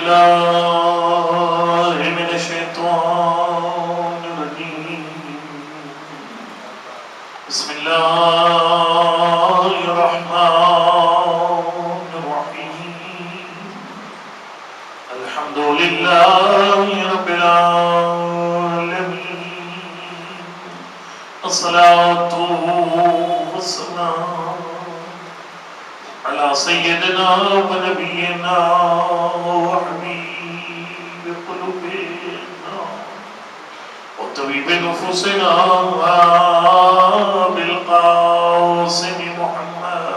بالله من الشيطان الرجيم بسم الله الرحمن الرحيم الحمد لله رب العالمين الصلاة والسلام على سيدنا ونبينا وحبيب قلوبنا وطبيب نفوسنا بالقاسم محمد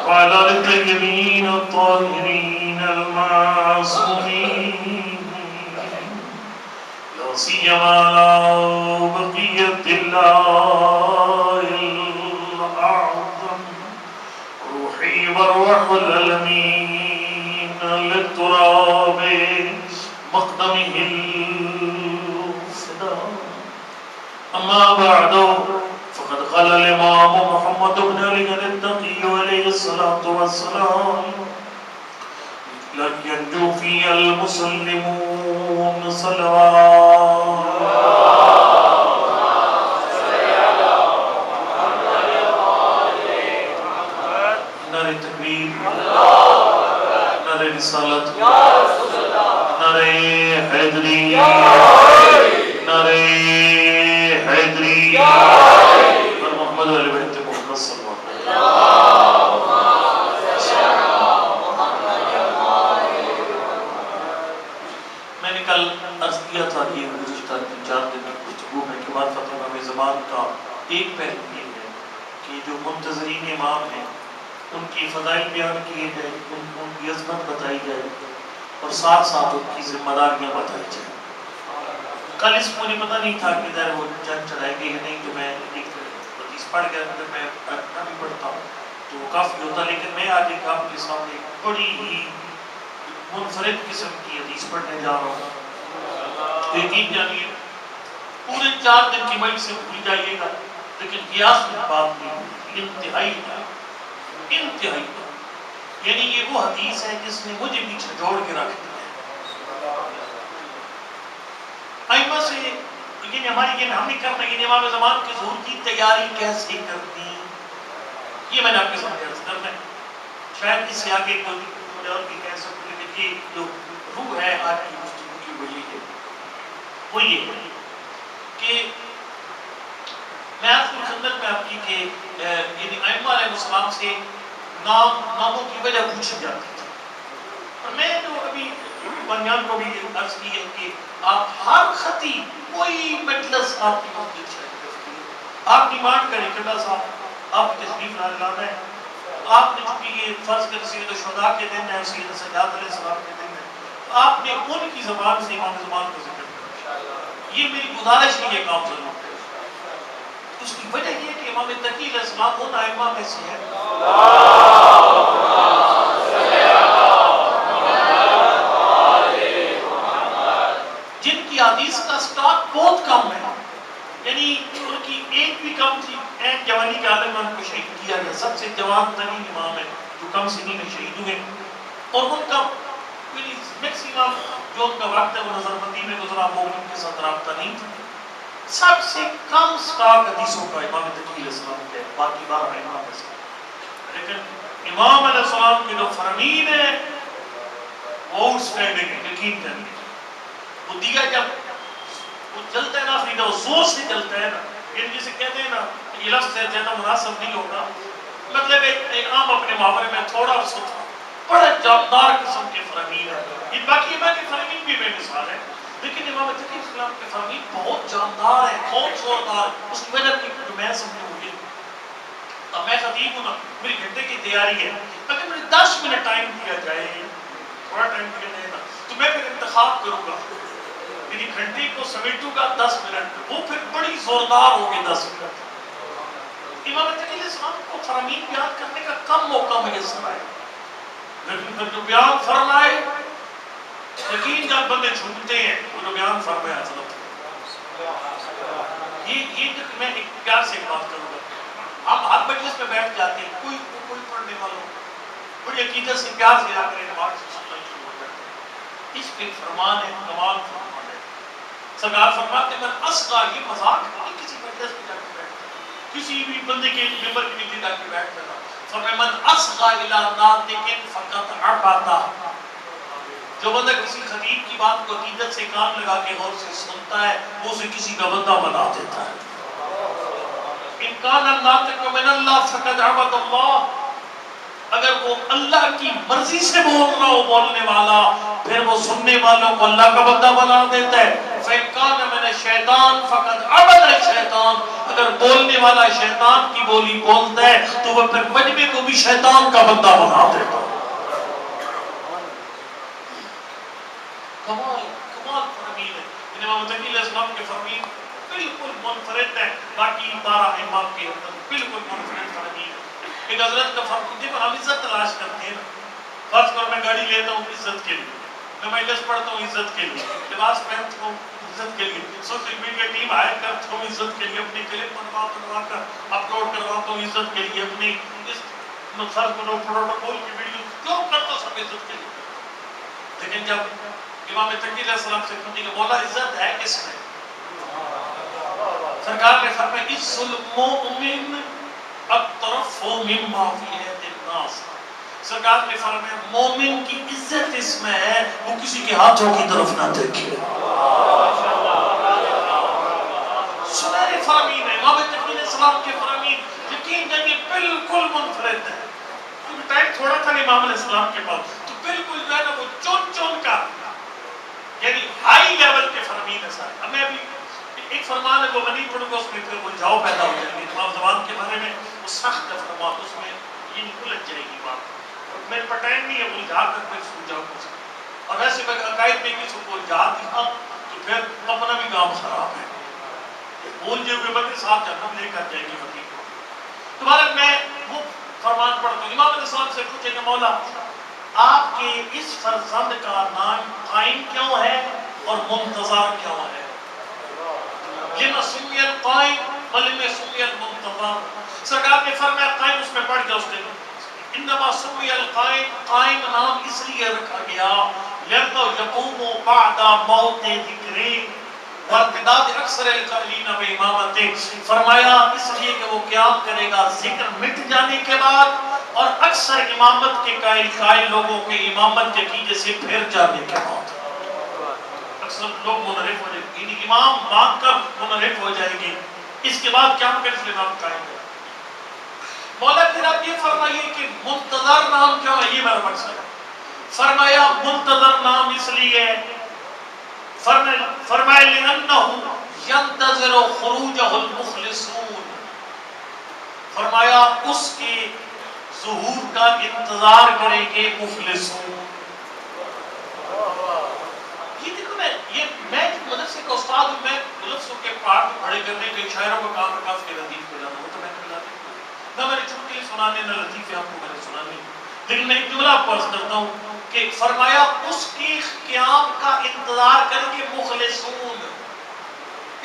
وعلى آل الطيبين الطاهرين المعصومين لا سيما بقية الله الأعظم روحي وروح العالمين للتراب مقدمه الفداء أما بعد فقد قال الإمام محمد بن علي التقي عليه الصلاة والسلام لن ينجو في المسلمون صلوات نعرہ تکبیر نعرہ رسالت نعرہ حیدری نعرہ حیدری اور محمد علیہ بیت محمد صلی اللہ علیہ وسلم. میں نے کل عرض کیا تھا یہ گزشتہ 4 دن کی گفتگو میں کہ معرفت امام زمان کا ایک پہلو یہ ہے کہ جو منتظرین امام ہیں ان کی فضائل بیان کیے جائے ان کی عظمت بتائی جائے اور ساتھ ساتھ ان کی ذمہ داریاں بتائی جائیں. کل اس کو مجھے پتہ نہیں تھا کہ ادھر وہ جنگ چلائے گی یا نہیں تو میں ایک حدیث پڑھ گیا اگر میں اپنا بھی پڑھتا ہوں تو وہ کافی ہوتا لیکن میں آج ایک آپ کے سامنے ایک بڑی ہی منفرد قسم کی حدیث پڑھنے جا رہا ہوں. یقین جانیے پورے 4 دن کی مجلس سے بھول جائیے گا لیکن قیاس میں بات نہیں انتہائی یعنی یہ وہ حدیث ہے جس نے مجھے پیچھے جوڑ کے رکھ دیا. ائمہ سے یعنی ہماری یہ ہم نہیں کرنا یہ امام زمان کے ظہور کی تیاری کیسے کرنی یہ میں نے آپ کے سامنے عرض کرنا ہے. شاید اس سے آگے کوئی اور بھی کہہ سکتے ہیں کہ جو روح ہے آج کی گفتگو کی وہ یہ ہے کہ میں آپ کو خدمت میں آپ کی کہ یعنی ائمہ علیہ السلام سے ناموں کی وجہ پوچھی جاتی تھی اور میں جو ابھی بنیان کو بھی عرض کی ہے کہ آپ ہر خطیب کوئی مجلس آپ کی مسجد سے آپ ڈیمانڈ کریں قبلہ صاحب آپ تشریف لانا ہے آپ نے چونکہ یہ فرض کر سید الشہداء کے دن ہے سید سجاد علیہ السلام کے دن ہے آپ نے ان کی زبان سے امام زمان کو ذکر کرنا. یہ میری گزارش ہے یہ کام ضرور ہے. اس کی وجہ یہ کہ امام تقی علیہ السلام ان ائمہ میں سے ہے جن کی حدیث کا سٹاک بہت کم ہے. یعنی ان کی ایک بھی کم تھی این جوانی کے عالم میں ان کو شہید کیا گیا. سب سے جوان ترین امام ہے جو کم سنی میں شہید ہوئے اور ان کا میکسیمم جو ان کا وقت ہے وہ نظر بندی میں گزرا مومن کے ساتھ رابطہ نہیں تھا. سب سے کم سٹاک حدیثوں کا امام تقی علیہ السلام کے باقی 12 ائمہ میں سے. لیکن امام علیہ السلام کے جو فرامین ہے وہ آؤٹ سٹینڈنگ ہے. یقین کریں وہ دیگا جب وہ جلتا ہے نا فریدہ وہ زور سے جلتا ہے نا یہ جسے کہتے ہیں نا یہ لفظ زیادہ مناسب نہیں ہوگا مطلب ایک عام اپنے محاورے میں تھوڑا سا بڑا جاندار قسم کے فرامین ہے. یہ باقی امام کے فرامین بھی بے مثال ہے لیکن امام تقی اسلام کے فرامین بہت جاندار ہے بہت زوردار. اس کی وجہ کی جو میں سمجھوں گی اب میں خطیب ہوں نا میری گھنٹے کی تیاری ہے اگر مجھے 10 منٹ ٹائم دیا جائے تھوڑا ٹائم دیا جائے نا تو میں پھر انتخاب کروں گا میری گھنٹے کو سمیٹوں گا 10 منٹ وہ پھر بڑی زوردار ہوگی 10 منٹ. امام تقی اسلام کو فرامین بیان کرنے کا کم موقع میسر آئے لیکن پھر جو بیان فرمائے یقین جب بندے جھومتے ہیں وہ جو بیان فرمائے حضرت یہ میں ایک پیار سے بات کروں گا. ہم ہر آپ مجلس میں بیٹھ جاتے ہیں, کوئی پڑھنے والا بڑی عقیدت سے پیار سے آ کر نماز سے سننا شروع ہو جاتے ہیں. اس پہ فرمان ہے, کمال فرمان ہے. سرکار فرماتے ہیں میں اصغا, یہ مذاق نہیں کسی مجلس میں جا کے بیٹھتا, کسی بھی بندے کے ممبر کے نیچے جا کے بیٹھ جاتا. فرمایا من اصغا الی ناطق فقط عبدا, جو بندہ کسی خطیب کی بات کو عقیدت سے کان لگا کے غور سے سنتا ہے وہ اسے کسی کا بندہ بنا دیتا ہے. ان کان الناطق من اللہ فقد عبد اللہ, اگر وہ اللہ کی مرضی سے بول رہا ہو بولنے والا, پھر وہ سننے والوں کو اللہ کا بندہ بنا دیتا ہے. فَإِن كَانَ مِنَ الشَّيْطَانِ فَقَدْ عَبَدَ الشَّيْطَانِ, اگر بولنے والا شیطان کی بولی بولتا ہے تو وہ پھر مجمع کو بھی شیطان کا بندہ بنا دیتا ہے. کمال فرمین ہے. امام تقی علیہ السلام کے فرمین بالکل منفرد ہے باقی 12 امام کے اندر, بالکل منفرد فرمین ہے. ایک حضرت کا فرق, دیکھو ہم عزت تلاش کرتے ہیں نا. فرض کرو میں گاڑی لیتا ہوں عزت کے لیے, میں مجلس پڑھتا ہوں عزت کے لیے, لباس پہنتا ہوں عزت کے لیے, سوشل میڈیا ٹیم ہائر کرتا ہوں عزت کے لیے, اپنی کلپ بنوا کر اپلوڈ کرواتا ہوں عزت کے لیے, اپنی اس فرض کرو پروٹوکول کی ویڈیو کیوں کرتا ہوں سب عزت کے لیے. لیکن جب امام تقی علیہ السلام سے پوچھیں کہ مولا عزت ہے کس میں, سرکار نے فرمایا عز المؤمن الطرف مما فی ید الناس. سرکار نے فرمایا مومن کی عزت اس میں ہے وہ کسی کے ہاتھوں کی طرف نہ دیکھے. سنہرے فرامین ہے امام تقی علیہ السلام کے فرامین, یقین جانیے بالکل منفرد ہے. کیونکہ ٹائم تھوڑا تھا امام علیہ السلام کے پاس, تو بالکل جو ہے نا وہ چون کا یعنی ہائی لیول کے فرامین ہے سارے. اب میں ابھی ایک فرمان ہے وہ نہیں پڑھوں گا, اس میں پھر الجھاؤ پیدا ہو جائیں گے. امام زمان کے بارے میں وہ سخت ہے فرمان, اس میں یہ نہیں الجھ جائے گی بات. میرے پر ٹائم نہیں ہے الجھا کر پھر سمجھاؤ کچھ. اور ویسے میں عقائد میں کسی کو الجھا دیا تو پھر اپنا بھی کام خراب ہے. بول جو ہوئے بندے ساتھ جنم لے کر جائیں گے حقیق کو. تمہارا میں وہ فرمان پڑھتا ہوں. امام علیہ السلام سے پوچھے کہ مولا آپ کے اس فرزند کا نام قائم کیوں ہے اور منتظر کیوں ہے؟ لما سمی القائم ولما سمی المنتظر. سرکار نے فرمایا قائم اس میں پڑھ کے اس نے انما سمی القائم, قائم نام اس لیے رکھا گیا لأنه يقوم بعد موت ذکرین وارتداد اکثر القائلین بامامته. فرمایا اس لیے کہ وہ قیام کرے گا ذکر مٹ جانے کے بعد اور اکثر امامت کے قائل لوگوں کے امامت کے عقیدے سے پھر جانے کے بعد. اکثر لوگ منحرف ہو جائیں گے, یعنی امام مان کر منحرف ہو جائیں گے, اس کے بعد کیا کر اس امام قائم ہے. مولا پھر آپ یہ فرمائیے کہ منتظر نام کیوں ہے, یہ میرا مقصد ہے. فرمایا منتظر نام اس لیے فرمایا لأنه ينتظر خروجه المخلصون. فرمایا اس کے ظہور کا انتظار کریں گے مخلصون. یہ میں مدرسے کا استاد ہوں, میں مدرسوں کے پارٹ کھڑے کرنے کے شاعروں کو کام رکھا کے لطیف پہ جانا ہوں, تو میں نے بلا نہ میں نے چٹکلے سنانے نہ لطیفے آپ کو میں نے سنانے. لیکن میں ایک جملہ آپ کو عرض کرتا ہوں کہ فرمایا اس کے قیام کا انتظار کریں گے مخلصون.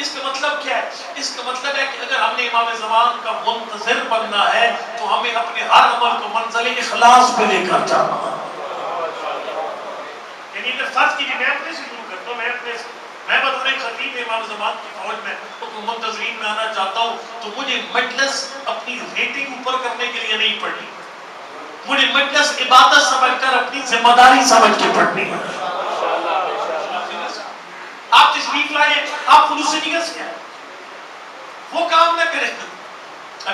اس کا مطلب کیا ہے؟ اس کا مطلب ہے کہ اگر ہم نے امام زمان کا منتظر بننا ہے تو ہمیں اپنے ہر عمل کو منزل اخلاص پہ لے کر جانا ہے. یعنی اگر فرض کیجیے میں اپنے سے شروع کرتا ہوں, میں بطور ایک خطیب امام زمان کی فوج میں منتظرین میں آنا چاہتا ہوں, تو مجھے مجلس اپنی ریٹنگ اوپر کرنے کے لیے نہیں پڑھنی, مجھے مجلس عبادت سمجھ کر اپنی ذمہ داری سمجھ کے پڑھنی ہے. آپ تشریف لائیں, آپ خلوص نیت سے ہیں, وہ کام نہ کریں.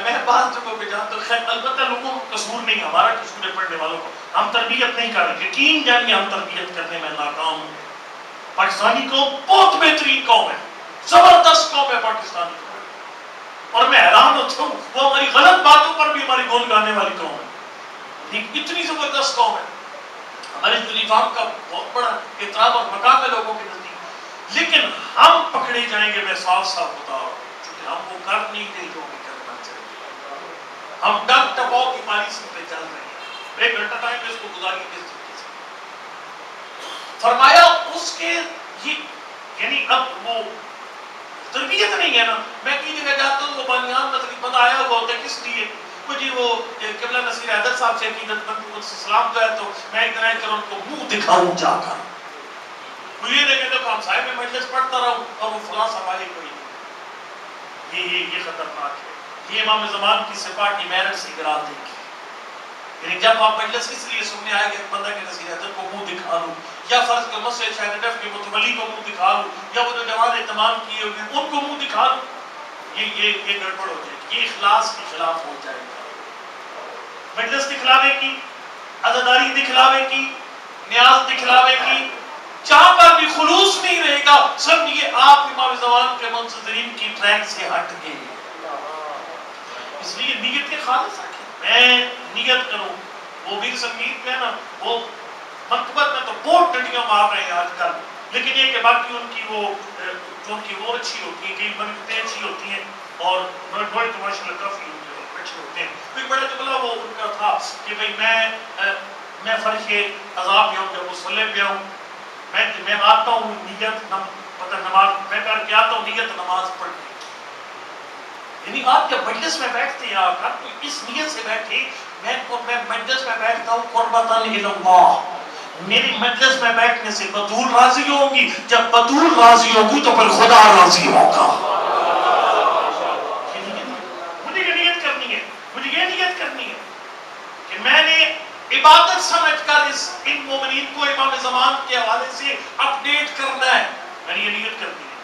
میں بعض جگہوں پہ جاتا ہوں, خیر البتہ لوگوں کو قصور نہیں, ہمارا قصور ہے پڑھنے والوں کو, ہم تربیت نہیں کر رہے. یقین جانیے ہم تربیت کرنے میں ناکام ہیں. پاکستانی قوم بہت بہترین قوم ہے, زبردست قوم ہے پاکستانی قوم, اور میں حیران ہوتا ہوں وہ ہماری غلط باتوں پر بھی ہماری گول گانے والی قوم ہے. اتنی زبردست قوم ہے, ہمارے یونیفارم کا بہت بڑا احترام اور مقام ہے لوگوں کے نزدیک. لیکن ہم پکڑے جائیں گے, میں صاف صاف بتا رہا ہوں, کیونکہ ہم وہ کر نہیں رہے جو ہمیں کرنا چاہیے. ہم ڈر ٹپاؤ کی پالیسی پہ چل رہے ہیں. 1 گھنٹہ ٹائم اس کو گزاری کس طریقے سے. فرمایا اس کے یعنی اب وہ تربیت نہیں ہے نا. میں کئی جگہ جاتا ہوں, وہ بانیان نظری بند آیا ہوا ہوتا ہے, کس لیے مجھے وہ قبلہ نصیر حیدر صاحب سے عقیدت مند ان سے سلام جو ہے تو میں ایک دن کر ان کو منہ دکھاؤں جا کر مجھے دیکھے تو ہم صاحب میں مجلس پڑھتا رہوں اور وہ فلاں سوالے کوئی یہ خطرناک ہے. یہ امام زمان کی سپاٹی میرٹ سے گرا دے گی. یعنی جب آپ مجلس اس لیے سننے آئے کہ بندہ کے نصیر حیدر کو منہ دکھا لوں یا فرض کے مسجد شاہد نف کے متولی کو منہ دکھا لوں یا وہ جو جوان اہتمام کیے ہوئے ان کو منہ دکھا لوں, یہ گڑبڑ ہو جائے گی, یہ اخلاص کے خلاف ہو جائے گا. مجلس دکھلاوے کی, عزاداری دکھلاوے کی, نیاز دکھلاوے کی, جہاں پر بھی خلوص نہیں رہے گا سمجھیے آپ امام زمان کے منتظرین کی ٹریک سے ہٹ گئے. اس لیے نیت کے خالص رکھیں. میں نیت کروں. وہ بھی سنگیت میں نا وہ مکتبت میں تو بہت ڈنڈیاں مار رہے ہیں آج کل, لیکن یہ کہ باقی ان کی وہ اچھی ہوتی ہے, کئی منقطیں اچھی ہوتی ہیں اور بڑے تو ماشاءاللہ کافی اچھے ہوتے ہیں. کوئی بڑا جملہ وہ ان کا تھا کہ بھئی میں فرش عذاب پہ ہوں, جب مصلی پہ ہوں میں آتا ہوں نیت پتہ نماز میں کر کے آتا ہوں نیت نماز پڑھنے. یعنی آپ جب مجلس میں بیٹھتے ہیں آپ تو اس نیت سے بیٹھے میں مجلس میں بیٹھتا ہوں قربتاً اللہ, میری مجلس میں بیٹھنے سے بطول راضی ہوگی, جب بطول راضی ہوگی تو پھر خدا راضی ہوگا. مجھے یہ نیت کرنی ہے, مجھے یہ نیت کرنی ہے کہ میں نے عبادت سمجھ کر ان مومنین کو امام زمان کے حوالے سے اپڈیٹ کرنا ہے. میں نے یہ نیت کرنی ہے.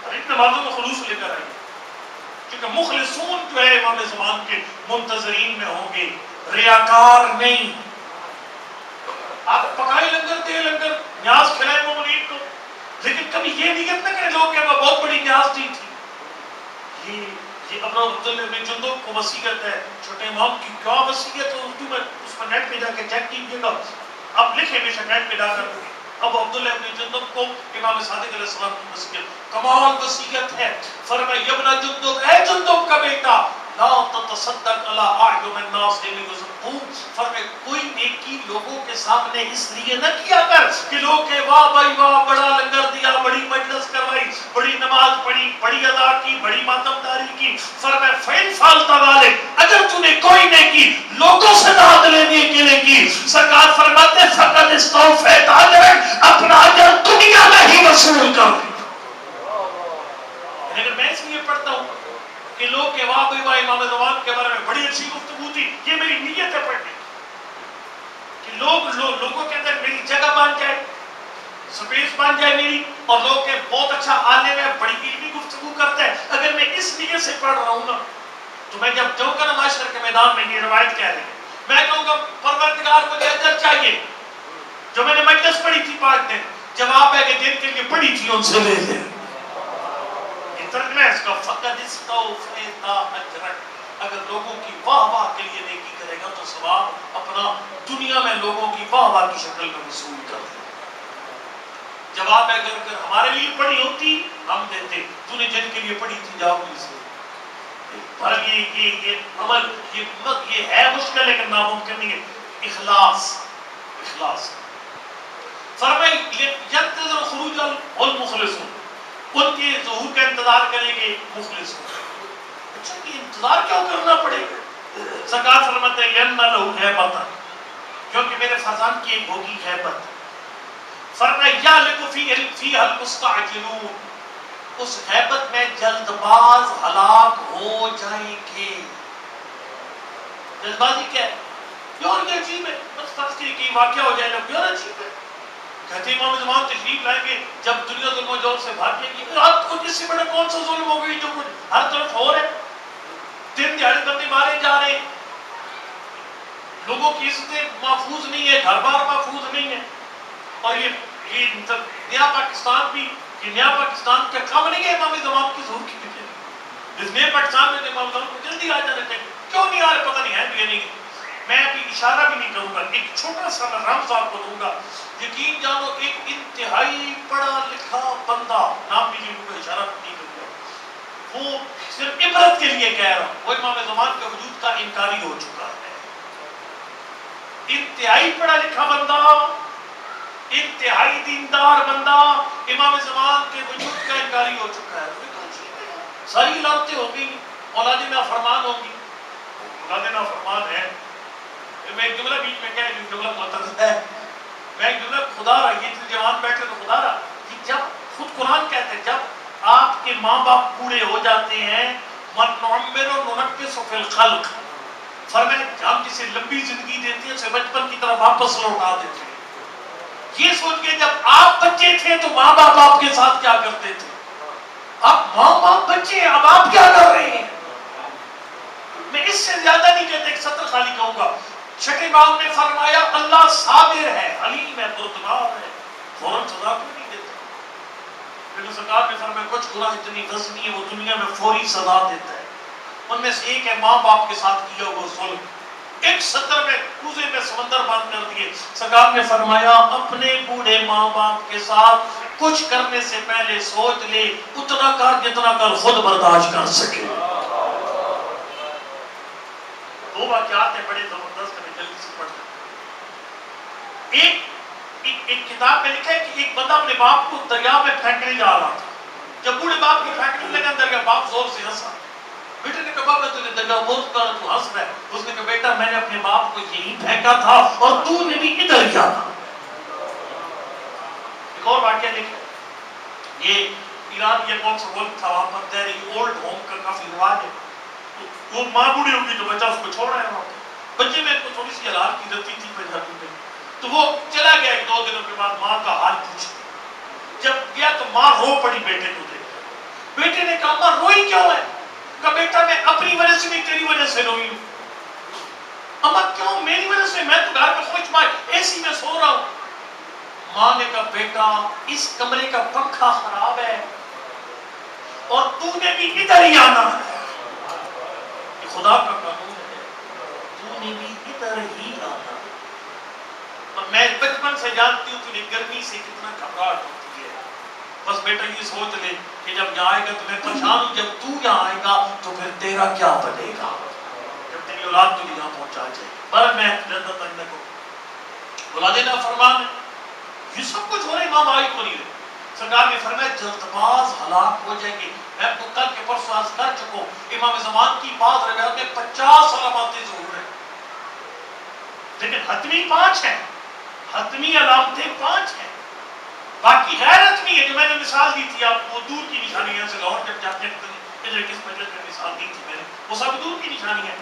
اور ان نمازوں میں خلوص لے کر آئیے, کیونکہ مخلصون جو ہے امام زمان کے منتظرین میں ہوں گے, ریاکار نہیں. آپ پکائے لنگر دے لنگر نیاز کھلائے مومنین کو, لیکن کبھی یہ نیت نہ کریں لوگ کہ وہ بہت بڑی نیاز دی تھی. یہ ابن عبداللہ بن جندب کو وصیت ہے چھوٹے امام کی, کیا وصیت ہے اردو میں, اس پر نیٹ پہ جا کے چیک کیجیے گا, آپ لکھیں بے شک نیٹ پہ جا کر. اب عبداللہ بن جندب کو امام صادق علیہ السلام کی وصیت, کمال وصیت ہے. فرمایا یا ابن جندب, اے جندب کا بیٹا, لا تتصدق علی اعین الناس لیذبون. فرمایا کوئی نیکی لوگوں کے سامنے اس لیے نہ کیا کر کہ لوگ کہ واہ بھائی واہ بڑا لنگر دیا, بڑی مجلس کروائی, بڑی نماز پڑھی, بڑی ادا کی, بڑی ماتمداری کی. فرمایا فین فالتا والے, اگر تو نے کوئی نیکی لوگوں سے داد لینے کے لیے کی, سرکار فرماتے فقط استوفیت اجر, اپنا اجر دنیا میں ہی وصول کر. لیکن میں اس لیے پڑھتا ہوں کہ لوگ کہ واہ بھائی واہ امام زمان کے بارے میں بڑی اچھی گفتگو تھی, یہ میری نیت ہے پڑھنے کہ لوگوں کے اندر میری جگہ بن جائے, سپیس بن جائے میری, اور لوگ کہ بہت اچھا عالم ہے, بڑی علمی گفتگو کرتا ہے. اگر میں اس نیت سے پڑھ رہا ہوں نا تو میں جب جاؤں گا نا معاشر کے میدان میں, یہ روایت کہہ رہی ہے, میں کہوں گا پروردگار مجھے اجر چاہیے جو میں نے مجلس پڑھی تھی 5 دن, جواب ہے کہ دن کے لیے پڑھی تھی ان سے لے لے. یہ ترجمہ ہے اس کا, فقط استوفیت اجر, اگر لوگوں کی واہ واہ کے لیے نیکی کرے گا تو ثواب اپنا دنیا میں لوگوں کی واہ واہ کی شکل میں وصول کر دے. جواب ہے کہ ہمارے لیے پڑھی ہوتی ہم دیتے, تو نے جن کے لیے پڑھی تھی جاؤ گی سے. پر یہ عمل یہ ہے مشکل لیکن ناممکن نہیں ہے. اخلاص فرمائے ینتظر خروج المخلصون, ان کے ظہور کا انتظار کریں گے مخلصون. اچھا یہ انتظار کیوں کرنا پڑے گا؟ سرکار فرماتے ہیں ین لہو ہیبۃ, کیونکہ میرے فرزان کی ایک ہوگی ہیبت. فرمایا یہلک فیہا المستعجلون, اس ہیبت میں جلد باز ہلاک ہو جائیں گے. جلد بازی کیا ہے یار, یہ عجیب ہے, بس فرض کی واقعہ ہو جائے نا یار عجیب ہے. کہتے ہیں امام زمان تشریف لائیں گے جب دنیا ظلم و جور سے بھاگے گی, رات کو جس سے بڑا کون سا ظلم ہو گئی جو کچھ ہر طرف ہو رہا ہے, دن دیہڑے بندے مارے جا رہے ہیں, لوگوں کی عزتیں محفوظ نہیں ہے, گھر بار محفوظ نہیں ہے. اور یہ نیا پاکستان بھی, یہ نیا پاکستان کا کم نہیں ہے امام زمان کی ظہور کی وجہ. اس نئے پاکستان میں امام زمان کو جلدی آ جانا چاہیے, کیوں نہیں آ رہے پتہ نہیں ہے بھی نہیں. میں ابھی اشارہ بھی نہیں کروں گا, ایک چھوٹا سا میں رمز آپ کو دوں گا. یقین جانو ایک انتہائی پڑھا لکھا بندہ, نام بھی نہیں لوں گا, اشارہ بھی نہیں کروں گا, وہ صرف عبرت کے لیے کہہ رہا ہوں, وہ امام زمان کے وجود کا انکاری ہو چکا ہے. انتہائی پڑھا لکھا بندہ, انتہائی دیندار بندہ امام زمان کے وجود کا انکاری ہو چکا ہے. ساری علامتیں ہو گئی, اولاد نافرمان ہوگی, خدا دینا فرمان ہے. میں ایک جملہ بیچ میں کیا ہے جو جملہ معترض ہے. میں ایک جملہ خدا رہا یہ جوان بیٹھے تو خدا رہا کہ جب خود قرآن کہتے ہیں جب آپ کے ماں باپ بوڑھے ہو جاتے ہیں من نعمر ننکس فی الخلق فرمائے ہم جسے لمبی زندگی دیتے ہیں اسے بچپن کی طرف واپس لوٹا دیتے ہیں. یہ سوچ کے جب آپ بچے تھے تو ماں باپ آپ کے ساتھ کیا کرتے تھے. اب ماں باپ بچے ہیں اب آپ کیا کر رہے ہیں. میں اس سے زیادہ نہیں کہتے کہ سطر خالی کہوں گا. چھٹے باب نے فرمایا اللہ صابر ہے علیم ہے بردبار ہے فوراً سزا کیوں نہیں دیتا. پھر سرکار نے فرمایا کچھ گناہ اتنی وزنی ہے وہ دنیا میں فوری سزا دیتا ہے. ان میں سے ایک ہے ماں باپ کے ساتھ کیا ہوا ظلم. ایک سطر میں کوزے میں سمندر بند کر دیے. سرکار نے فرمایا اپنے بوڑھے ماں باپ کے ساتھ کچھ کرنے سے پہلے سوچ لے اتنا کر جتنا کر خود برداشت کر سکے. دو واقعات ہیں بڑے زبردست میں جلدی سے پڑھتا ہوں. ایک کتاب میں لکھا ہے کہ ایک بندہ اپنے باپ کو دریا میں پھینکنے جا رہا تھا. جب بوڑھے باپ کو پھینکنے لگا دریا باپ زور سے ہنسا. بیٹے نے کہا بابا تو نے دریا بہت کر تو ہنس رہا ہے. اس نے کہا بیٹا میں نے اپنے باپ کو یہی پھینکا تھا اور تو نے بھی ادھر کیا تھا. ایک اور واقعہ لکھا یہ ایران یہ کون سا ملک تھا وہاں پر دیر اولڈ ہوم کا کافی رواج ہے. وہ ماں بوڑھی ہوگی تو بچہ اس کو چھوڑ رہا ہے وہاں. بچے میں کو تھوڑی سی حالات کی رتی تھی پنجابی میں تو وہ چلا گیا. ایک دو دنوں کے بعد ماں کا حال پوچھا. جب گیا تو ماں رو پڑی بیٹے کو دیکھ. بیٹے نے کہا ماں روئی کیوں ہے. کہا بیٹا میں اپنی وجہ سے نہیں تیری وجہ سے روئی ہوں. اما کیوں میری وجہ سے میں تو گھر میں خوش مائے اے سی میں سو رہا ہوں. ماں نے کہا بیٹا اس کمرے کا پنکھا خراب ہے اور تو نے بھی ادھر ہی آنا ہے. خدا کا قانون ہے تو نے بھی ادھر ہی آنا. اور میں بچپن سے جانتی ہوں تجھے گرمی سے کتنا گھبراہٹ ہوتی ہے. بس بیٹا یہ سوچ لے کہ جب یہاں آئے گا تو میں پریشان ہوں. جب تو یہاں آئے گا تو پھر تیرا کیا بنے گا جب تیری اولاد تجھے یہاں پہنچا جائے. پر میں جنت تک کو بلا دینا فرمان ہے. یہ سب کچھ ہو رہا ہے امام آئی کو نہیں رہے. سرکار نے فرمایا جلد باز ہلاک ہو جائیں گے. میں آپ کو کل کے پرسوں عرض کر چکا ہوں امام زمان کی بعض روایات میں 50 علامات ظہور ہیں لیکن حتمی 5 ہیں. حتمی علامتیں 5 ہیں باقی غیر حتمی ہے. جو میں نے مثال دی تھی آپ کو دور کی نشانی ہے سے لاہور جب جاتے ہیں ادھر کس مجلس میں مثال دی تھی میں نے وہ سب دور کی نشانی ہے.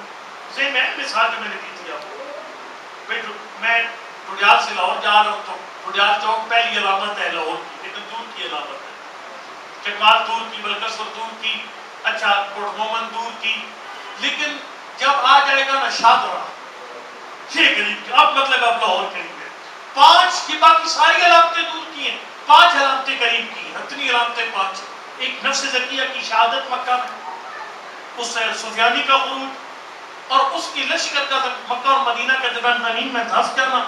اسے میں مثال جو میں نے دی تھی آپ کو میں ٹوڈیال سے لاہور جا رہا ہوں تو ٹوڈیال چوک پہلی علامت ہے لاہور کی لیکن دور کی علامت ہے. چکمال دور کی بلکسور دور کی اچھا کوٹ مومن دور کی. لیکن جب آ جائے گا نا شادرہ یہ قریب کی اب مطلب اب لاہور قریب ہے. 5 کی باقی ساری علامتیں دور کی ہیں 5 علامتیں قریب کی ہیں. اتنی علامتیں 5. ایک نفس زکیہ کی شہادت مکہ میں اس سفیانی کا خروج اور اس کی لشکر کا مکہ اور مدینہ کے درمیان زمین میں دھس جانا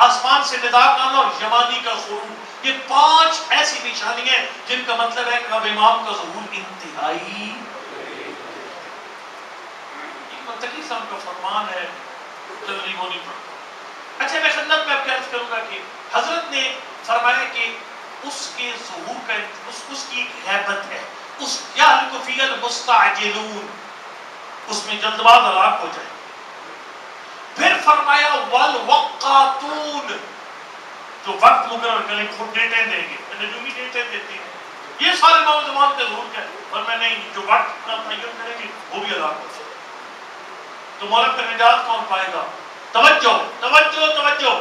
آسمان سے ندا کرنا اور یمانی کا خروج. یہ 5 ایسی نشانی ہیں جن کا مطلب ہے کہ اب امام کا ظہور انتہائی. ایک منطقی صاحب کا فرمان ہے جلدی وہ نہیں پڑھتا. اچھا میں خدمت میں اب کیا کروں گا کہ حضرت نے فرمایا کہ اس کے ظہور کا اس کی ایک ہیبت ہے. اس یعلق فی المستعجلون اس میں جلد باز ہلاک ہو جائے. پھر فرمایا والوقاتون جو وقت مقرر کریں خود ڈیٹیں دیں گے. نجومی ڈیٹیں دیتے ہیں. یہ سارے امام زمان کے ظہور کا ہے. اور میں نہیں جو وقت کا تعین کریں گے وہ بھی ہلاک ہو جائے. تو ملک کا نجات کون پائے گا. توجہ توجہ توجہ.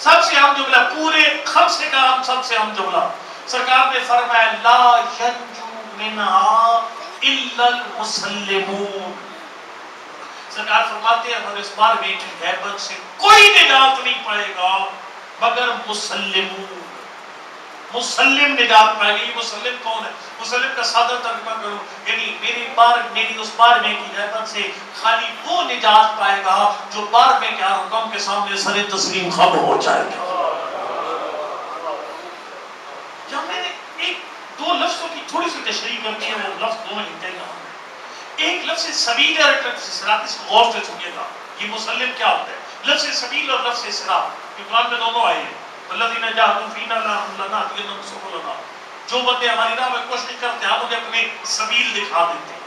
سب سے اہم جملہ پورے خمسے کا ہم سب سے اہم جملہ سرکار نے فرمایا لا ینجو منہا الا المسلمون. سرکار فرماتے ہیں ہمارے اس بار میں کی غیبت سے کوئی نجات نہیں پائے گا مگر مسلمون. مسلم نجات پائے گا. یہ مسلم کون ہے. مسلم کا سادہ ترجمہ کرو یعنی میری اس بار میں کی غیبت سے خالی وہ نجات پائے گا جو بار میں کے حکم کے سامنے سر تسلیم خم ہو جائے گا. جب میں نے ایک دو لفظوں کی تھوڑی سی تشریح کرنی ہے وہ لفظ دونوں انتہائی اہم ہے. ایک لفظ سبیل اور ایک لفظ صراط. اس کو غور سے سنیے گا یہ مسلم کیا ہوتا ہے. لفظ سبیل اور لفظ صراط یہ قرآن میں دونوں آئے ہیں. الذین جاہدوا فینا لنہدینہم سبلنا. جو بندے ہماری راہ میں کوشش کرتے ہیں ہم انہیں اپنے سبیل دکھا دیتے ہیں.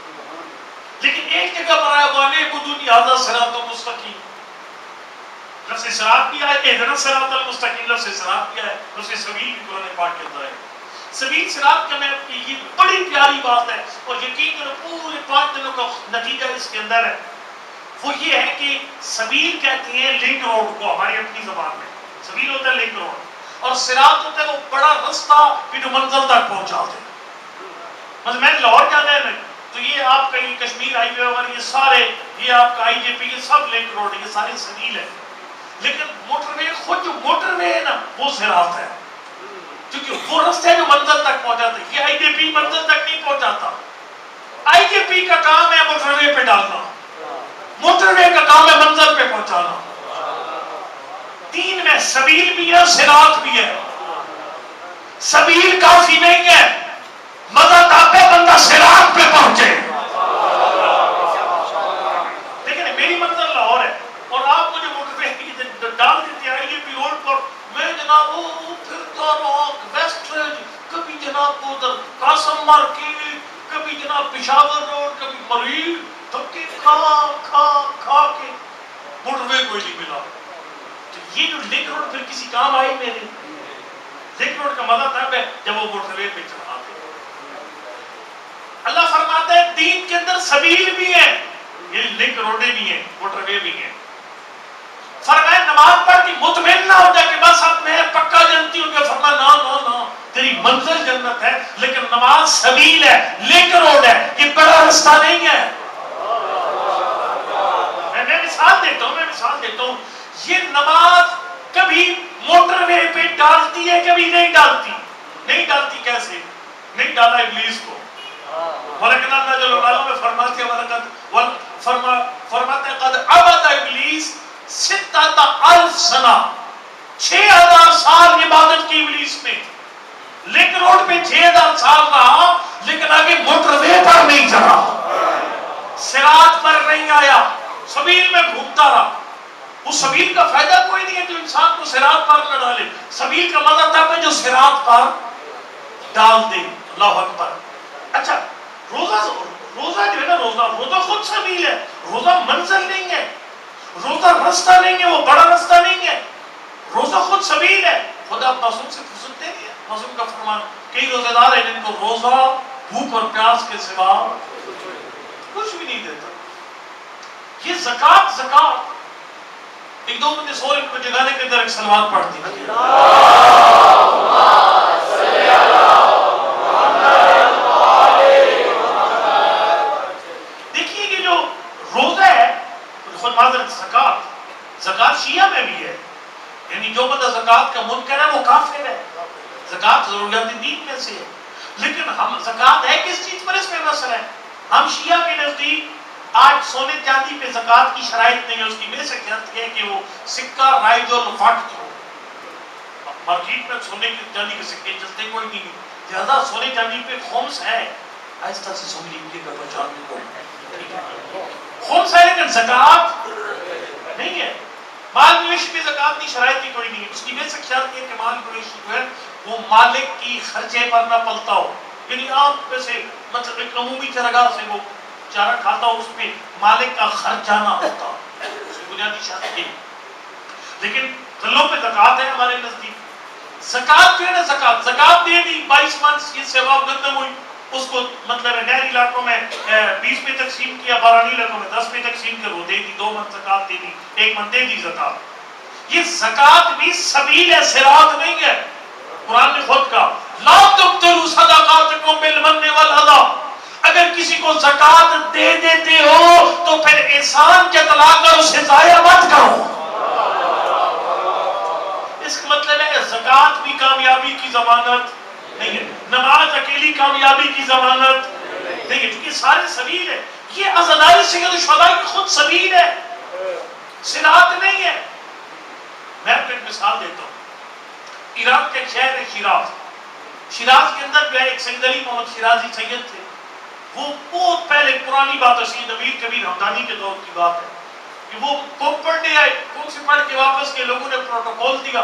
لیکن ایک جگہ پر آیا وانے بدونی هذا صراط مستقیم، لفظ صراط بھی آئے، اہدنا الصراط المستقیم، لفظ صراط بھی آئے، لفظ سبیل بھی قرآن پاک کے اندر ہے۔ سبیل صراط کا میں یہ بڑی پیاری بات ہے، اور یقین کرو پورے 5 دنوں کا نتیجہ اس کے اندر ہے، وہ یہ ہے کہ سبیل کہتے ہیں لنک روڈ کو ہماری اپنی زبان میں، سبیل ہوتا ہے لنک روڈ، اور صراط ہوتا ہے وہ بڑا رستہ کہ جو منزل تک پہنچا دے۔ مثلا میں لاہور جانا ہے تو یہ آپ کا یہ کشمیر ہائی وے اور یہ سارے یہ آپ کا آئی جے پی یہ سب لنک روڈ یہ ساری سبیل ہے، لیکن موٹر وے خود جو موٹر وے ہے نا وہ صراط ہے، کیونکہ وہ رستہ ہے جو منزل تک پہنچاتا ہے۔ یہ آئی جے پی منزل تک نہیں پہنچاتا، آئی جے پی کا کام ہے موٹر وے پہ ڈالنا، موٹر وے کا کام ہے منزل پہ پہنچانا۔ دین میں سبیل بھی ہے صراط بھی ہے، سبیل کافی نہیں ہے، مدد آپے بندہ صراط پہ پہنچے۔ لیکن میری منزل لاہور ہے اور آپ مجھے موٹر وے ڈال دیتے آئی جے پی روڈ پر، میں جناب وہ پھرتا رہا ویسٹ رینج، کبھی جناب ادھر قاسم مارکیٹ، کبھی جناب پشاور روڈ، کبھی مریل، دھکے کھا کے موٹر وے کوئی نہیں ملا۔ تو یہ جو لنک روڈ پھر کسی کام آئی میرے، لنک روڈ کا مزہ تب ہے جب وہ موٹر وے پہ چلا دے۔ اللہ فرماتا ہے دین کے اندر سبیل بھی ہے، یہ لنک روڈیں بھی ہیں، موٹر وے بھی ہیں۔ فرمایا نماز پڑھ کے مطمئن نہ ہو جائے کہ بس اب میں پکا جانتی ہوں، کہ فرمایا نا تیری منزل جنت ہے، لیکن نماز سبیل ہے، لنک روڈ ہے، یہ بڑا رستہ نہیں ہے۔ میں مثال دیتا ہوں، یہ نماز کبھی موٹر وے پہ ڈالتی ہے کبھی نہیں ڈالتی کیسے؟ نہیں ڈالا ابلیس کو، ولیکن اللہ جل وعلا میں فرماتے ہیں قد عبد ابلیس 6000 سنہ، 6000 سال عبادت کی ابلیس نے، لنک روڈ پہ 6000 سال رہا، لیکن آگے موٹر وے پر نہیں چڑھا، صراط پر نہیں آیا، سبیل میں گھومتا رہا۔ اس سبیل کا فائدہ کوئی نہیں ہے جو انسان کو صراط پر نہ ڈالے، سبیل کا مزہ تب ہے جو صراط پر ڈال دے۔ اللہ اکبر۔ اچھا روزہ جو ہے نا، روزہ خود سبیل ہے، روزہ منزل نہیں ہے، روزہ رستہ نہیں ہے، وہ بڑا رستہ نہیں ہے، روزہ خود سبیل ہے۔ خدا معصوم سے سنتے ہیں معصوم کا فرمان، کئی روزہ دار ہیں جن کو روزہ بھوک اور پیاس کے سوا کچھ بھی نہیں دیتا۔ یہ زکات ایک دو بندے سور ان کو جگانے کے اندر ایک سلوات پڑھتی ہے، دیکھیے کہ جو روزہ ہے خود معذرت زکات شیعہ میں بھی ہے، یعنی جو بندہ زکات کا منکر ہے وہ کافر ہے، زکات ضروریات دین میں سے ہے، لیکن ہم زکات ہے کس چیز پر، اس میں مسئلہ ہے۔ ہم شیعہ کے نزدیک آج سونے چاندی پہ زکات کی شرائط نہیں ہے، اس کی بیسک شرط ہے کہ وہ سکہ رائج اور وقت ہو۔ مارکیٹ میں سونے کی چاندی کے سکے چلتے کوئی نہیں، لہذا سونے چاندی پہ خمس ہے، آہستہ سے سمجھ لیجیے گا پہچان کو خمس ہے، لیکن زکات نہیں ہے۔ مال مویشی پہ زکات کی شرائط ہی کوئی نہیں ہے، اس کی بیسک شرط ہے کہ مال مویشی جو ہے وہ مالک کی خرچے پر نہ پلتا ہو، یعنی آپ ویسے مطلب ایک عمومی چرگاہ سے وہ چارہ کھاتا ہو، اس میں مالک کا خرچہ نہ ہوتا، اس کی بنیادی شرط ہے۔ لیکن غلوں پہ زکات ہے ہمارے نزدیک، زکات جو ہے نا، زکات دے دی 22 من یہ سیوا گندم ہوئی، اس کو مطلب نہری علاقوں میں 20 پہ تقسیم کیا، بارانی علاقوں میں 10 پہ تقسیم کر وہ دے دی، 2 من زکات دے دی، 1 من دے دی زکات۔ یہ زکات بھی سبیل ہے، صراط نہیں ہے۔ قرآن نے خود کہا لا تبطلوا صدقاتکم بالمن والعذا، اگر کسی کو زکات دے دیتے ہو تو پھر احسان جتلا کر اسے ضائع مت کرو۔ اس کا مطلب ہے زکات بھی کامیابی کی ضمانت نہیں ہے، نماز اکیلی کامیابی کی ضمانت نہیں ہے، کیونکہ سارے سبیل ہے۔ یہ عزاداری سید الشہداء کی خود سبیل ہے، صراط نہیں ہے۔ میں آپ کو ایک مثال دیتا ہوں، عراق کے شہر ہے شیراز کے اندر جو ہے ایک سید علی محمد شیرازی سید تھے، وہ بہت پہلے پرانی بات ہے، سید امیر کبیر ہمدانی کے دور کی بات ہے کہ وہ کم پڑھنے آئے، کم سے پڑھ کے واپس کے لوگوں نے پروٹوکول دیا،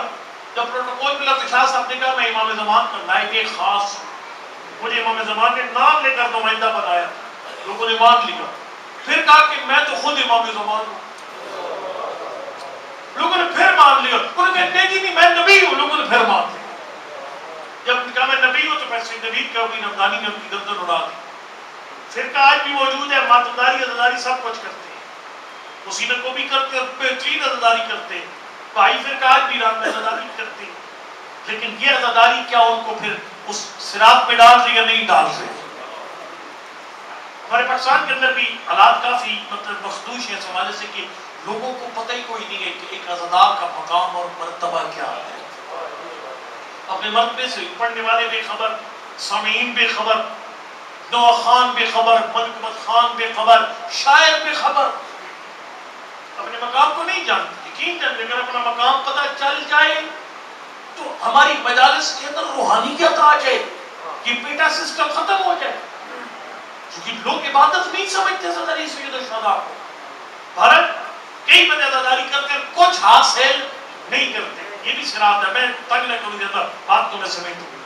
جب پروٹوکول ملا تو شاہ صاحب نے کہا میں امام زمان کا نائب خاص ہوں، مجھے امام زمان نے نام لے کر نمائندہ بنایا، لوگوں نے مان لیا۔ پھر کہا کہ میں تو خود امام زمان ہوں. لوگوں نے پھر مان لیا. انہوں نے کہا نہیں نہیں میں نبی ہوں. لوگوں نے پھر مان لیا. جب کہا میں نبی ہوں تو پیسے نبی کا اپنی رمضانی نے اپنی گردن اڑا دی. فرقہ آج بھی موجود ہے, ماتمداری عزاداری سب کچھ کرتے ہیں, مسیحت کو بھی کرتے ہیں, بہترین عزاداری کرتے ہیں. بھائی فرقہ آج بھی رات میں عزاداری کرتے ہیں, لیکن یہ عزاداری کیا ان کو پھر اس صراط پہ ڈال رہی یا نہیں ڈال رہی؟ ہمارے پاکستان کے اندر بھی حالات کافی مطلب مخدوش ہیں اس حوالے سے کہ لوگوں کو پتہ ہی کوئی نہیں ہے کہ ایک عزادار کا مقام اور مرتبہ کیا ہے. اپنے مرتبے سے پڑھنے والے بے خبر, سامعین بے خبر, نوح خان بے خبر, ملکمت خان بے خبر, شاعر بے خبر, اپنے مقام کو نہیں جانتے. یقین جانتے اگر اپنا مقام پتہ چل جائے تو ہماری مجالس کے اندر روحانیت آ جائے, یہ پیٹا سسٹم ختم ہو جائے. کیونکہ لوگ عبادت نہیں سمجھتے صدر سید الشہداء کو. بھارت کئی بندے عزاداری کرتے ہیں, کچھ حاصل نہیں کرتے. یہ بھی صراط ہے. میں تنگ نہ کروں دیتا بات کو میں سمیٹوں گا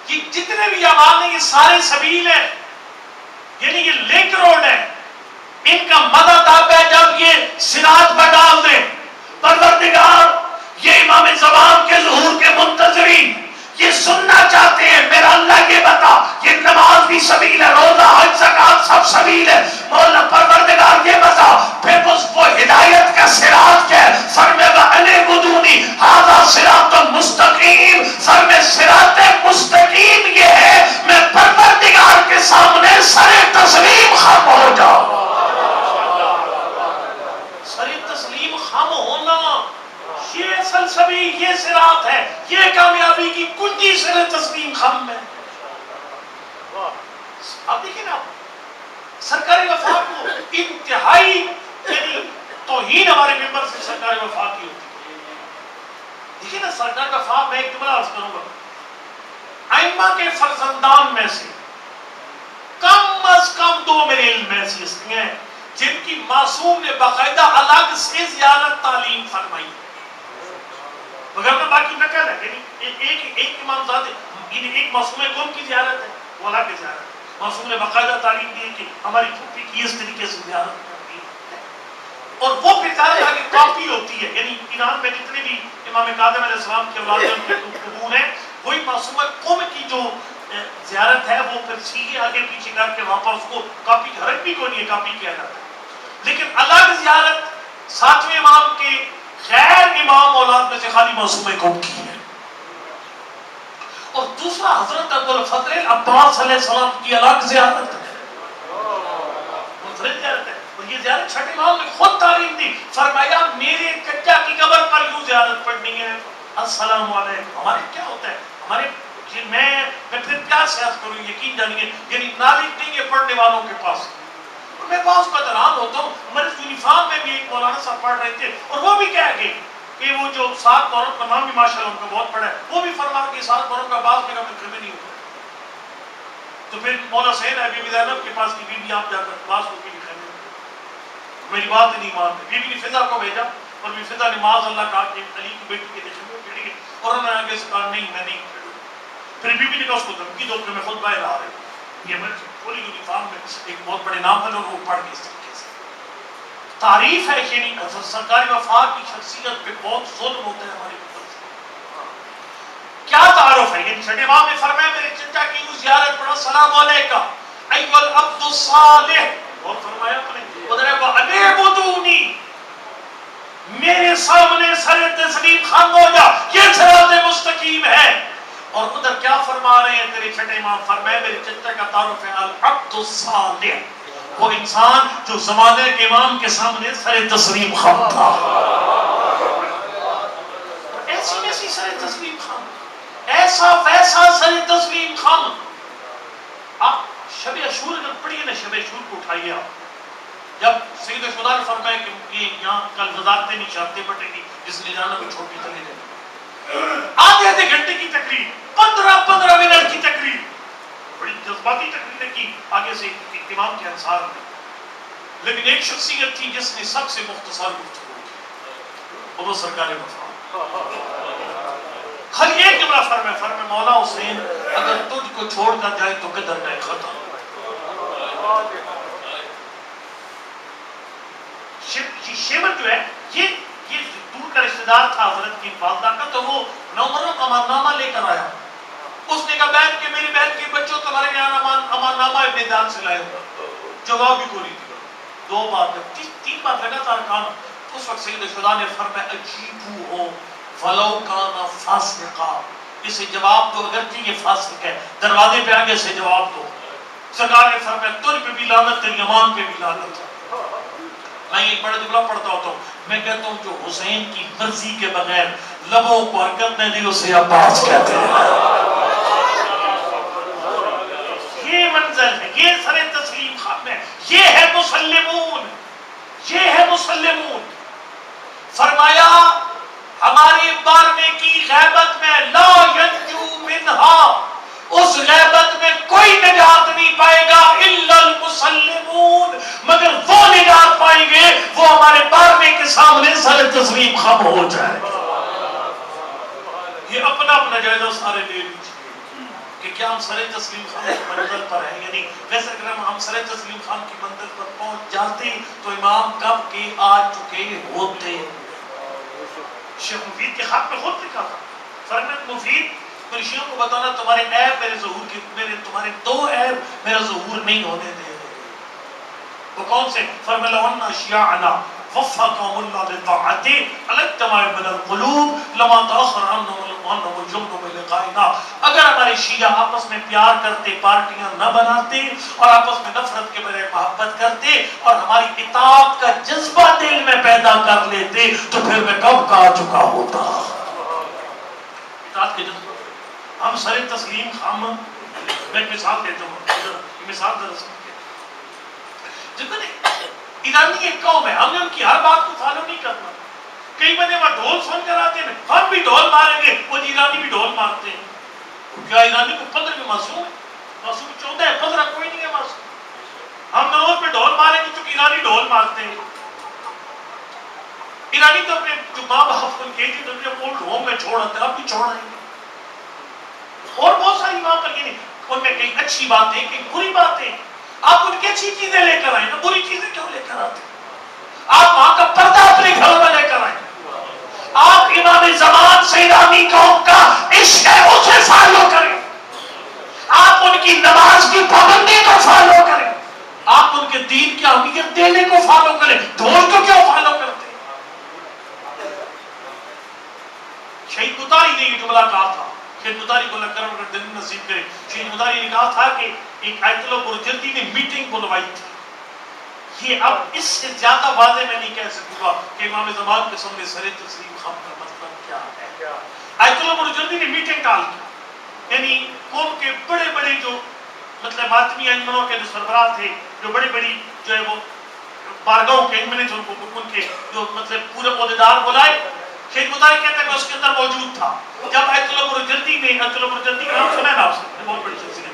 کہ جتنے بھی اعمال ہیں یہ سارے سبیل ہیں, یعنی یہ لنک روڈ ہے. ان کا مدد تب ہے جب یہ صراط پر ڈال دیں. پروردگار یہ امام زمان کے ظہور کے منتظرین یہ سننا چاہتے ہیں میرا اللہ یہ بتا, یہ نماز بھی سبیل ہے, روزہ حج زکات سب سبیل ہے. مولا پروردگار یہ بتا پھر اس وہ ہدایت کا صراط کیا ہے؟ فرمائے وَأَنِعْبُدُونِی ھَذَا صِرَاطٌ مُسْتَقِیم. فرمائے صراط مستقیم یہ ہے میں پروردگار کے سامنے سر تسلیم خم ہو جاؤں. سر تسلیم خم ہونا یہ اصل سبیل, یہ صراط ہے, یہ کامیابی کی کنجی سر تسلیم خم ہے. اب دیکھیں نا سرکار وفا کو انتہائی یعنی توہین ہمارے ممبر سے سرکار وفا کی ہوتی ہے. دیکھیں نا سرکار وفا میں ایک جملہ عرض کروں گا, ائمہ کے فرزندان میں سے کم از کم 2 میرے علم میں ایسی ہستیاں ہیں جن کی معصوم نے باقاعدہ الگ سے زیارت تعلیم فرمائی, مگر باقی نقل ہے. یعنی ایک امام زادہ یعنی ایک معصوم قوم کی زیارت ہے, وہ الگ زیارت ہے. معصوم نے باقاعدہ تعلیم دی کہ ہماری پھوپھی کی اس طریقے سے زیارت کرتی ہے, اور وہ پھر زیارت آگے کاپی ہوتی ہے. یعنی ایران میں جتنے بھی امام کاظم علیہ السلام کے اولاد کے قبول ہیں وہی معصوم قوم کی جو زیارت ہے وہ پھر سیدھے آگے پیچھے کر کے وہاں پر اس کو کاپی حرج بھی کوئی نہیں ہے, کاپی کیا جاتا ہے. لیکن الگ زیارت 7ویں امام کے غیر امام اولاد میں سے خالی معصوم قوم کی ہے. اور دوسرا حضرت ابوالفضل عباس علیہ السلام کی الگ زیارت ہے, منفرد زیارت ہے. اور یہ زیارت چھٹے امام نے خود تعلیم دی, فرمایا میرے چچا کی قبر پر یوں زیارت پڑھنی ہے, السلام علیکم. ہمارے کیا ہوتا ہے, ہمارے میں پھر کیا سیاست کروں, یقین جانیے یعنی نالج نہیں ہے پڑھنے والوں کے پاس. اور میں پاس کا حیران ہوتا ہوں, ہمارے یونیفارم میں بھی ایک مولانا صاحب پڑھ رہے تھے اور وہ بھی کہہ گئے کہ وہ جو 7 محرم کا نام بھی ماشاءاللہ ان کا بہت بڑا ہے, وہ بھی فرما کہ 7 محرم کا بعض میرا فکر میں نہیں ہوتا. تو پھر مولا حسین ہے بی بی زینب کے پاس کی بی بی آپ جا کر بعض کو بھی لکھا دیں, میری بات ہی نہیں مانتے. بی بی فضا کو بھیجا اور بی فضا نے معاذ اللہ کہا کہ علی کی بیٹی کے دیکھیں وہ بیٹی, اور انہوں نے آگے سے کہا نہیں میں نہیں. پھر بی بی نے کہا اس کو دھمکی دو کہ میں خود باہر آ رہی ہوں. یہ میں پوری یونیفارم میں ایک بہت بڑے نام ہے, لوگ وہ پڑھ کے اس طریقے سے تعریف ہے. یعنی سرکاری وفات کی شخصیت پہ بہت ظلم ہوتا ہے ہماری طرف سے. کیا تعارف ہے؟ یعنی چھٹے امام نے فرمایا میرے چچا کی وہ زیارت پڑھا, السلام علیکم ایھا العبد الصالح, اور فرمایا اپنے ادھر وَأَنِعْبُدُونِی, میرے سامنے سر تسلیم خم ہو جا, یہ صراط مستقیم ہے. اور ادھر کیا فرما رہے ہیں تیرے چھٹے امام, فرمایا میرے چچا کا تعارف ہے العبد الصالح, وہ انسان جو زمانے کے امام کے سامنے سر تسلیم خم تھا. ایسی ویسی سر تسلیم خم, ایسا ویسا سر تسلیم خم. آپ شب عاشور اگر پڑھیے نا, شب عاشور کو اٹھائیے آپ, جب سید الشہداء نے فرمایا کہ یہ یہاں کل وزارتیں نہیں چاہتے بٹے گی, جس نے جانا وہ چھوڑ کے چلے جائے. آدھے گھنٹے کی تقریر, 15 منٹ کی تقریر, بڑی جذباتی تقریر کی آگے سے اہتمام کے انصار میں. لیکن ایک شخصیت تھی جس نے سب سے مختصر گفتگو کی, وہ سرکار وفا. خالی ایک جملہ فرمائے مولا حسین اگر تجھ کو چھوڑ کر جائے تو قدر کا خطا. شیبر جو ہے یہ دور کا رشتہ دار تھا حضرت کی والدہ کا، تو وہ عمر امان نامہ لے کر آیا. اس نے کہا بہن کہ میری بہن کے بچوں تمہارے یہاں امان نامہ ابن دان سے لائے ہو. جواب بھی کوئی نہیں دیا. 2 بار 3 بار لگاتار کام. اس وقت سید خدا نے فرمایا اجیبو ہو ولو کانا فاسقا، اسے جواب دو اگرچہ یہ فاسق ہے. دروازے پہ آگے سے جواب دو. سرکار نے فرمایا تجھ پہ بھی لعنت، تیری امان پہ بھی لعنت. میں ایک بڑا جملہ پڑھتا ہوتا ہوں، میں کہتا ہوں جو حسین کی مرضی کے بغیر لبوں کو حرکت نہیں دی اسے عباس کہتے ہیں. یہ منظر ہے، یہ سر تسلیم خان ہے، یہ ہے مسلمون، یہ ہے مسلمون. فرمایا ہماری بارنے کی غیبت میں لا ینجو منہا، اس غیبت میں کوئی نجات نہیں پائے گا الا المسلمون، مگر وہ نجات پائیں گے وہ ہمارے بارنے کے سامنے سر تسلیم خم ہو جائے. یہ اپنا اپنا جائزہ سارے لے لیجیے کہ کیا ہم سر تسلیم خان کی منزل پر ہیں. یعنی ویسے اگر ہم سر تسلیم خان کی منزل پر پہنچ جاتے تو امام کب کے آ چکے ہوتے. شیخ مفید کے خط میں خود لکھا تھا، فرمایا مفید میرے شیخوں کو بتانا تمہارے عیب میرے ظہور کی، تمہارے 2 عیب میرا ظہور نہیں ہونے دے. وہ کون سے؟ فرمایا لَوَنَّ أَشْيَاعَنَا وَفَّقَهُمُ اللَّهُ بِطَاعَتِهِ عَلَى التَّمَامِ مِنَ الْقُلُوبِ لَمَا تَأَخَّرَ عَنْهُمُ الْجُمْعُ بِلِقَائِنَا. اگر ہمارے شیعہ آپس میں پیار کرتے، پارٹیاں نہ بناتے اور آپس میں نفرت کے بجائے محبت کرتے اور ہماری اطاعت کا جذبہ دل میں پیدا کر لیتے تو پھر میں کب کا آ چکا ہوتا. اطاعت کے جذبہ ہم سر تسلیم خام. میں ایک مثال دیتا ہوں، مثال درست جتنے ایرانی ایک قوم ہے، ہم نے ان کی ہر بات کو فالو نہیں کرنا. کئی بندے وہاں ڈھول سن کر آتے ہیں، ہم بھی ڈھول ماریں گے، وہ ایرانی بھی ڈھول مارتے ہیں. کیا ایرانی کو 15 میں معصوم ہے؟ معصوم 14 ہے، 15 کوئی نہیں ہے معصوم. ہم نماز پہ ڈھول ماریں گے کیونکہ ایرانی ڈھول مارتے ہیں. ایرانی تو اپنے جو ماں باپ ان کے اولڈ ہوم میں چھوڑ آتے ہیں، اب بھی چھوڑ آئیں گے. اور بہت ساری وہاں پر یہ ان میں کئی اچھی باتیں کئی بری باتیں. آپ ان کی اچھی چیزیں لے کر آئیں نا، بری چیزیں کیوں لے کر آتے؟ آپ وہاں کا پردہ اپنے گھر میں لے کر آئیں. آپ امام زمان سے ایرانی قوم کا عشق ہے اسے فالو کریں. آپ ان کی نماز کی پابندی کو فالو کریں. آپ ان کے دین کی اہمیت دینے کو فالو کریں. ڈھول کو کیوں فالو کرتے؟ شہید مطاری نے یہ جملہ کہا تھا، شہید مطاری کو اللہ کرم کر دن نصیب کرے. شہید مطاری نے کہا تھا کہ ایک آیت اللہ برجردی نے میٹنگ بلوائی تھی. یہ اب اس سے زیادہ واضح میں نہیں کہہ سکوں گا کہ امام زمان کے سامنے سر تسلیم خم کا مطلب کیا ہے. آیت اللہ برجردی نے میٹنگ ڈال کی، یعنی قوم کے بڑے بڑے جو مطلب ماتمی انجمنوں کے جو سربراہ تھے، جو بڑی بڑی جو ہے وہ بارگاہوں کے انجمنیں ان کے جو مطلب پورے عہدیدار بلائے. شہید مطاری کہتے ہیں میں اس کے اندر موجود تھا. جب آیت اللہ برجردی نے، آیت اللہ برجردی کا نام سنا ہے نا آپ سے، بہت بڑی شخصیت.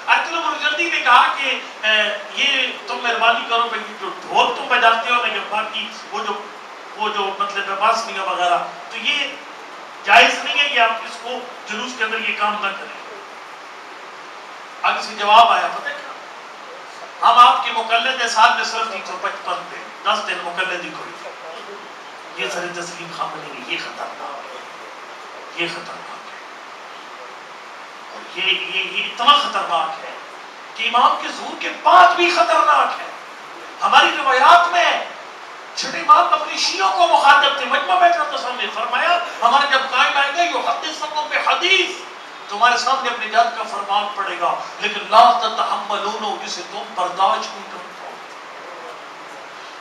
آیت اللہ برجردی نے کہا کہ یہ تم مہربانی کرو کہ جو ڈھول تم بجاتے ہو نا، باقی وہ جو مطلب بانسریاں وغیرہ، تو یہ جائز نہیں ہے کہ آپ اس کو جلوس کے اندر یہ کام نہ کریں. آگے سے جواب آیا پتہ ہے کیا؟ ہم آپ کے مقلد سال میں صرف 355 تھے، 10 دن مقلد ہی کوئی. یہ سر تسلیم خام بنیں گے، یہ خطرناک ہے، یہ خطرناک ہے. اور یہ اتنا خطرناک ہے کہ امام کے ظہور کے بعد بھی خطرناک ہے. ہماری روایات میں چھٹے امام اپنی شیعوں کو مخاطب تھے. مجمع بیٹھا تھا سامنے، فرمایا ہمارا جب قائم آئے گا یحدثکم بحدیث، تمہارے سامنے اپنے جد کا فرمان پڑے گا، لیکن لا تتحملون، جسے تم برداشت نہیں کر پاؤ.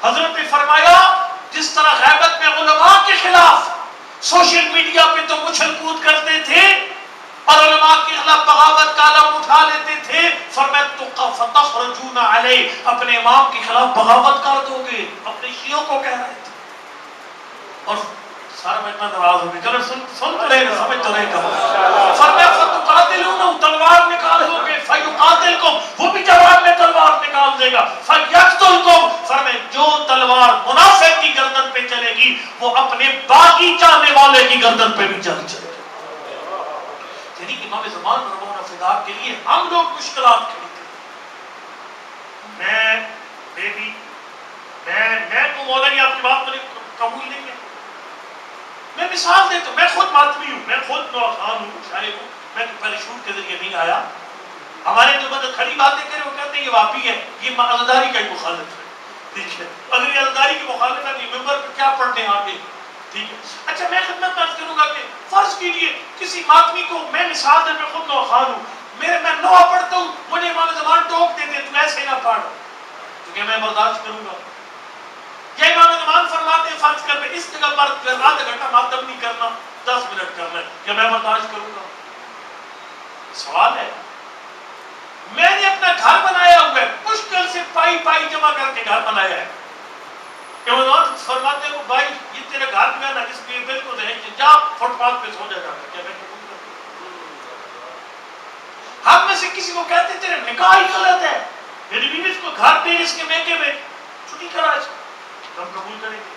حضرت نے فرمایا جس طرح غیبت میں علماء کے خلاف سوشل میڈیا پہ تو اچھل کود کرتے تھے اور علماء کے خلاف بغاوت کا علم اٹھا لیتے تھے، فرمایا فتخرجون علیہ، اپنے امام کے خلاف بغاوت کر دو گے. اپنے شیعوں کو کہہ رہے تھے. اور سارا میں اتنا ناراض ہو گیا. چلو سن تو رہے گا، سمجھ تو رہے گا. فرمایا فتقاتلون، تلوار نکال دو گے. فیقاتلکم، وہ بھی جواب میں تلوار نکال دے گا. فیقتلکم، فرمایا جو تلوار منافق کی گردن پہ چلے گی وہ اپنے باغی چاہنے والے کی گردن پہ بھی چل چلے گی. یعنی امام زمان رضوان فدا کے لیے ہم لوگ مشکلات کھڑی کریں. میں تو مولا آپ کی بات میں قبول نہیں ہے. میں مثال دیتا ہوں, میں خود ماتمی ہوں, میں خود نوخان ہوں, شاعر ہوں, میں پیراشوٹ کے ذریعے نہیں آیا. ہمارے جو مدد کھڑی باتیں کرے وہ کہتے ہیں یہ واپی ہے, یہ عزاداری کا ہی مخالف ہے. ٹھیک ہے, اگر یہ عزاداری کی مخالف ہے تو ممبر پہ کیا پڑھنے آگے. ٹھیک ہے, اچھا میں خدمت میں کروں گا کہ فرض کیجیے کسی ماتمی کو, میں مثال دے, میں خود نوخان ہوں, میں نو پڑھتا ہوں, مجھے امام زمان ٹوک دیتے تو ایسے نہ پڑھ, کیونکہ میں برداشت کروں گا. یا امام زمان فرماتے ہیں فرض کر میں اس جگہ پر آدھا گھنٹہ ماتم نہیں کرنا, 10 منٹ کرنا ہے, کیا میں برداشت کروں گا؟ سوال ہے. میں نے اپنا گھر بنایا ہوا ہے, مشکل سے پائی پائی جمع کر کے گھر بنایا ہے. امام فرماتے ہیں بھائی یہ تیرا گھر جو ہے نا اس پہ بالکل ہے, جا فٹ پاتھ پہ سو جائے گا. کیا میں قبول کروں؟ ہم میں سے کسی کو کہتے تیرے نکاح ہی غلط ہے, میری بیوی اس کو گھر پہ اس کے میکے میں چھٹی کرا, اس کو ہم قبول کریں گے.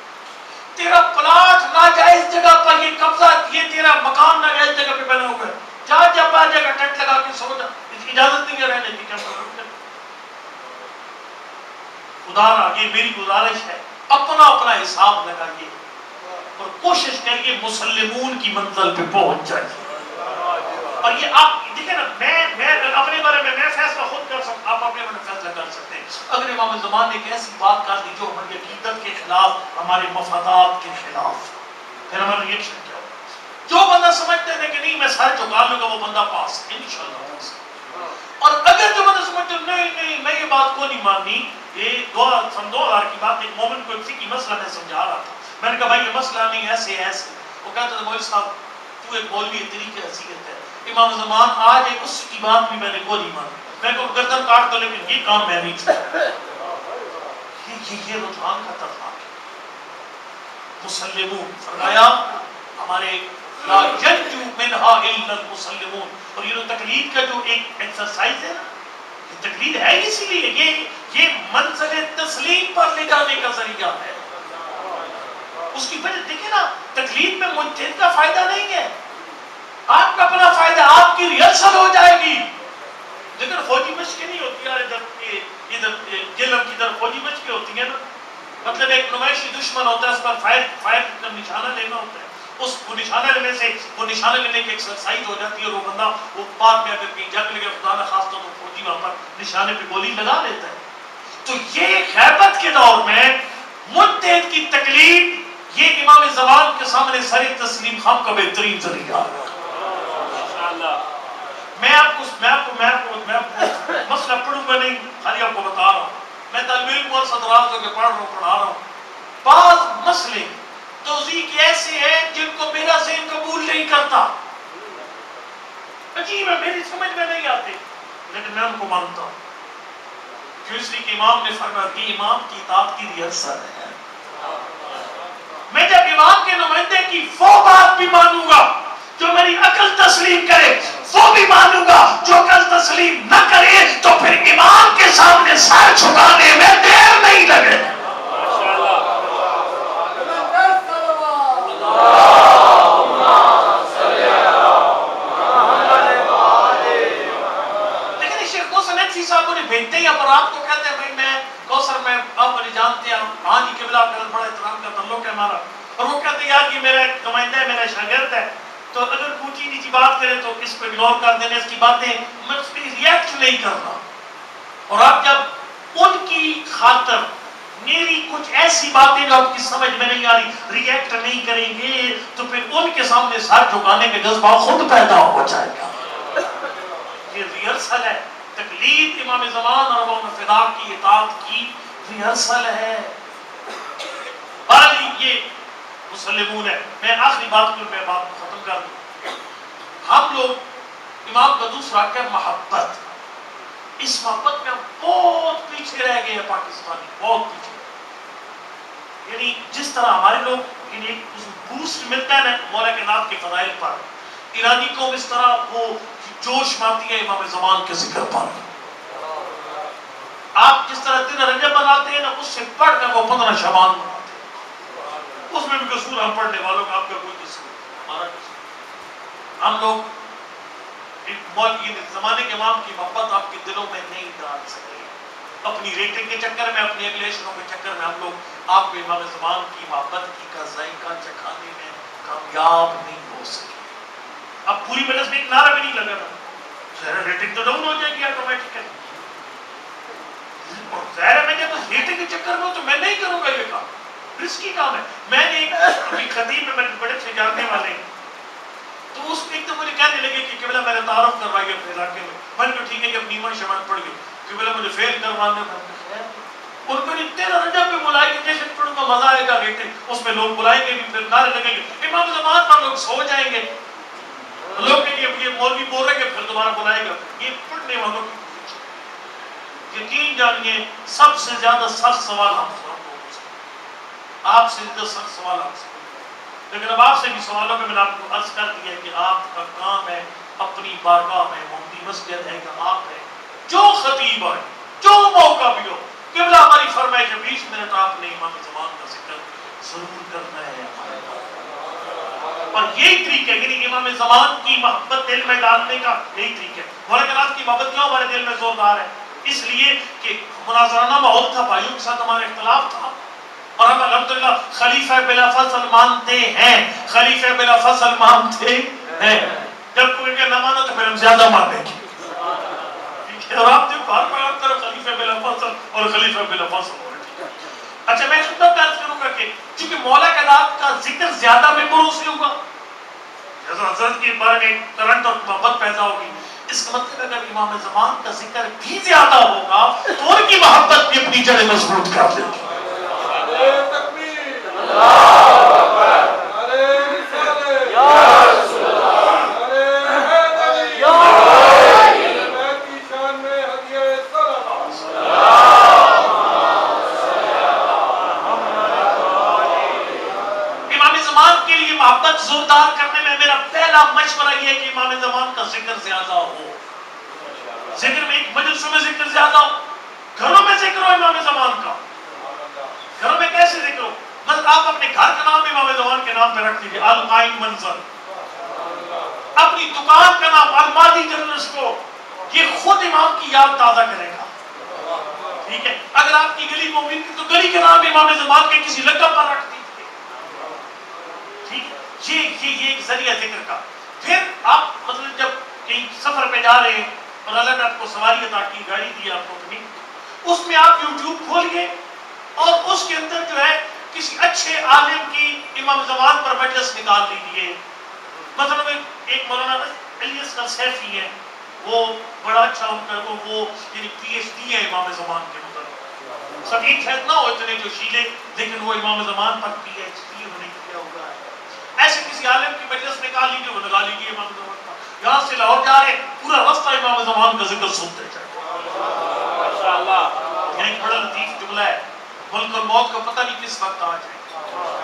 تیرا پلاٹ ناجائز جگہ پر یہ قبضہ, یہ تیرا مکان ناجائز جگہ پہ بنا ہوا ہے, جا جب آ جائے گا ٹینٹ لگا کے سو جا, اس کی اجازت نہیں ہے رہنے کی. کیا قبول کریں؟ خدا را یہ میری گزارش ہے, اپنا اپنا حساب لگائیے اور کوشش کریے مسلمون کی منزل پہ پہنچ جائیے. اور یہ آپ دیکھیں نا, میں اپنے بارے میں فیصلہ خود کر سکتا, آپ اپنے بارے میں فیصلہ کر سکتے ہیں. اگر امام زمان نے ایک ایسی بات کر دی جو ہماری عقیدت کے خلاف, ہمارے مفادات کے خلاف, پھر ہمارا ریئیکشن کیا ہوگا؟ جو بندہ سمجھتے ہیں کہ نہیں میں سر جھکا لوں گا وہ بندہ پاس ہے انشاءاللہ پاس. اور اگر جو بندہ سمجھتے ہیں نہیں نہیں میں یہ بات کو نہیں ماننی, یہ 2000 کی بات, ایک مومن کو ایک فقہی مسئلہ میں سمجھا رہا تھا, میں نے کہا بھائی یہ مسئلہ نہیں ایسے ایسے, وہ کہتا تھا مولوی صاحب تو ایک مولوی ہے, تیری کیا حیثیت ہے, امام زمان آج ایک اس کی بات بھی میں نے کو نہیں مانی, میں کو گردن کاٹ دو لیکن یہ کام میں نہیں چھوڑا. یہ رجحان کا طرح مسلمون فرمایا ہمارے لا ينجو منها الا المسلمون. اور یہ تقلید کا جو ایک ایکسرسائز ہے نا, یہ تقلید ہے اسی لیے یہ منزل تسلیم پر لے جانے کا ذریعہ ہے. اس کی وجہ دیکھیں نا, تقلید میں مجتہد کا فائدہ نہیں ہے, آپ کا اپنا فائدہ, آپ کی ریہرسل ہو جائے گی. لیکن فوجی مشقیں نہیں ہوتی یار, ادھر جلم کی طرف فوجی مشقیں ہوتی ہیں نا, مطلب ایک نمائشی دشمن ہوتا ہے, اس پر فائر کا نشانہ لینا ہوتا ہے, اس کو نشانہ لینے سے وہ نشانہ لینے کی ایکسرسائز ہو جاتی ہے, اور وہ بندہ وہ بعد میں اگر کہیں جنگ لگے خدا نہ خاص تو فوجی وہاں پر نشانے پہ گولی لگا لیتا ہے. تو یہ غیبت کے دور میں مجتہد کی تقلید, یہ امام زمان کے سامنے سر تسلیم خام کا بہترین ذریعہ ہے. میں آپ کو مسئلہ پڑھوں گا نہیں, خالی آپ کو بتا رہا ہوں, میں طالب علم اور صدراز ہو کے پڑھا رہا ہوں. بعض مسئلے توضیح کے ایسے ہیں جن کو میرا ذہن قبول نہیں کرتا, عجیب ہے, میری سمجھ میں نہیں آتے, لیکن میں ان کو مانتا ہوں. کیوں؟ اس لیے کہ امام نے فرمایا کہ امام کی اطاعت کی ریاست ہے. میں جب امام کے نمائندے کی وہ بات بھی مانوں گا جو میری عقل تسلیم کرے, وہ بھی مانوں گا جو عقل تسلیم نہ کرے, تو پھر امام کے سامنے سر جھکانے میں دیر نہیں لگے. لیکن شیخ کوثر نقوی صاحب انہیں بھیجتے ہیں پر آپ کو کہتے ہیں بھائی میں کوثر میں آپ مجھے جانتے ہیں, ہاں جی قبلہ آپ کا بڑا احترام کا تعلق ہے ہمارا, اور وہ کہتے ہیں یار یہ میرا نمائندہ ہے, میرا شاگرد ہے, تو اگر اونچی نیچی بات کرے تو اس کو اگنور کر دینے, اس کی باتیں میں اس پہ ریئیکٹ نہیں کرنا. اور آپ جب ان کی خاطر میری کچھ ایسی باتیں جو آپ کی سمجھ میں نہیں آ رہی ریئیکٹ نہیں کریں گے, تو پھر ان کے سامنے سر جھکانے کا جذبہ خود پیدا ہو جائے گا. یہ ریہرسل ہے, تقلید امام زمان اور امام فدا کی اطاعت کی ریہرسل ہے. یہ مسلمون ہے. میں آخری بات کو میں بات کو ختم کر دوں. ہم لوگ امام کا دوسرا کیا محبت, اس محبت میں ہم بہت پیچھے رہ گئے ہیں پاکستانی, بہت پیچھے. یعنی جس طرح ہمارے لوگ یعنی بوسٹ ملتا ہے نا مولا کائنات کے فضائل پر, ایرانی قوم اس طرح وہ جوش مارتی ہے امام زمان کے ذکر پر. آپ جس طرح دن رجب بناتے ہیں نا, اس سے پڑھ کر وہ 15 شعبان بناتے ہیں. اس میں بھی قصور ہم پڑھنے والوں کا, آپ کا کوئی قصور, ہمارا قصور. ہم لوگ زمانے کے امام کی محبت آپ کے دلوں میں نہیں ڈال سکے. اپنی ریٹنگ کے چکر میں، اپنے ایگلیشنوں کے چکر میں ہم لوگ آپ کو امام زمان کی محبت کی کا ذائقہ چکھانے میں کامیاب نہیں ہو سکے۔ اب پوری مجلس میں ایک نعرہ بھی نہیں لگا نا، ریٹنگ تو ڈاؤن ہو جائے گی آٹومیٹکلی۔ ظاہر ہے میں جب ریٹنگ کے چکر میں ہوں تو میں نہیں کروں گا یہ کام، رسکی کام ہے۔ میں نے ایک خطیب میں میرے بڑے سے جاننے والے ہیں، تو اس ایک تو مجھے کہنے لگے کہ قبلہ میرے تعارف کروائیے اپنے علاقے میں۔ میں نے کہا ٹھیک ہے جب نیمن شمن پڑ گئی قبلہ مجھے فیل کروانے میں ان کو تیرا رجب بھی بلائے گے، جیسے پڑھوں گا مزہ آئے گا ریٹنگ، اس میں لوگ بلائیں گے بھی، پھر نعرے لگیں گے، امام زمان پر لوگ سو جائیں گے، لوگ کہیں گے یہ مولوی بول رہے گے، پھر دوبارہ بلائے گا۔ یہ پڑھنے والوں کی یقین جانیے سب سے زیادہ سخت سوال ہم سے، آپ سے زیادہ سخت سوال ہم سے، لیکن اب آپ سے بھی سوالوں میں نے آپ کو عرض کر دیا کہ آپ کا کام ہے اپنی بارگاہ میں، محمدی مسجد ہے کہ آپ ہے جو خطیب ہے جو موقع بھی ہو، قبلہ ہماری فرمائے کہ 20 منٹ آپ نے امام زمان کا ذکر ضرور کرنا ہے اور یہی طریقہ ہے، یعنی امام زمان کی محبت دل میں ڈالنے کا یہی طریقہ ہے۔ مولانا کی محبت کیوں ہمارے دل میں زوردار ہے؟ اس لیے کہ مناظرانہ ماحول تھا، بھائیوں کے ساتھ ہمارا اختلاف تھا، اور ہم الحمدللہ خلیفہ بلا فصل مانتے ہیں، خلیفہ بلا فصل مانتے ہیں۔ جب کوئی نہ مانا تو پھر ہم زیادہ مانیں گے، اور آپ جو بار بار آپ طرف خلیفہ بلا فصل اور خلیفہ بلا فصل ہو رہے ہیں۔ اچھا میں خطبہ درج کروں گا کہ چونکہ مولا کائنات کا ذکر زیادہ ممبروں سے ہوگا، حضرت کے بارے میں کرنٹ اور محبت پیدا ہوگی، اس کا مطلب اگر امام زمان کا ذکر بھی زیادہ ہوگا تو ان کی محبت بھی اپنی جڑیں مضبوط کر دے گی۔ محبت زوردار کرنے میں میرا پہلا مشورہ یہ ہے کہ امام زمان کا ذکر زیادہ ہو، ذکر میں ایک مجلسوں میں ذکر زیادہ ہو، گھروں میں ذکر ہو امام زمان کا۔ گھروں میں کیسے ذکر ہو؟ مطلب آپ اپنے گھر کا نام امام زمان کے نام پہ رکھ دیجیے، القائم منظر، اپنی دکان کا نام المادی جنرل اسٹور، یہ خود امام کی یاد تازہ کرے گا، ٹھیک ہے؟ اگر آپ کی گلی مومن کی تو گلی کے نام امام زمان کے کسی لقب پر رکھ دیجیے، یہ ایک ذریعہ ذکر کا۔ پھر آپ مطلب جب کہیں سفر پہ جا رہے ہیں اور اللہ نے آپ کو سواری عطا کی، گاڑی دی آپ کو اپنی، اس میں آپ یوٹیوب کھولیے اور اس کے اندر جو ہے کسی اچھے عالم کی امام زمان پر مجلس نکال لیجیے۔ مثلا ایک مولانا الیاس السیفی ہے، وہ بڑا اچھا ان کا وہ یعنی پی ایچ ڈی ہے امام زمان کے مطلب، خطیب شاید نہ ہو اتنے جو شیلے، لیکن وہ امام زمان پر پی ایچ ڈی انہوں نے کیا ہوا ہے۔ ایسے کسی عالم کی مجلس نکال لیجیے، وہ لگا لیجیے امام زمان کا، یہاں سے لاہور جا رہے پورا رستہ امام زمان کا ذکر سنتے جائے۔ ماشاءاللہ، یہ ایک بڑا لطیف جملہ ہے، ملک اور موت کا پتہ نہیں کس وقت آ جائے،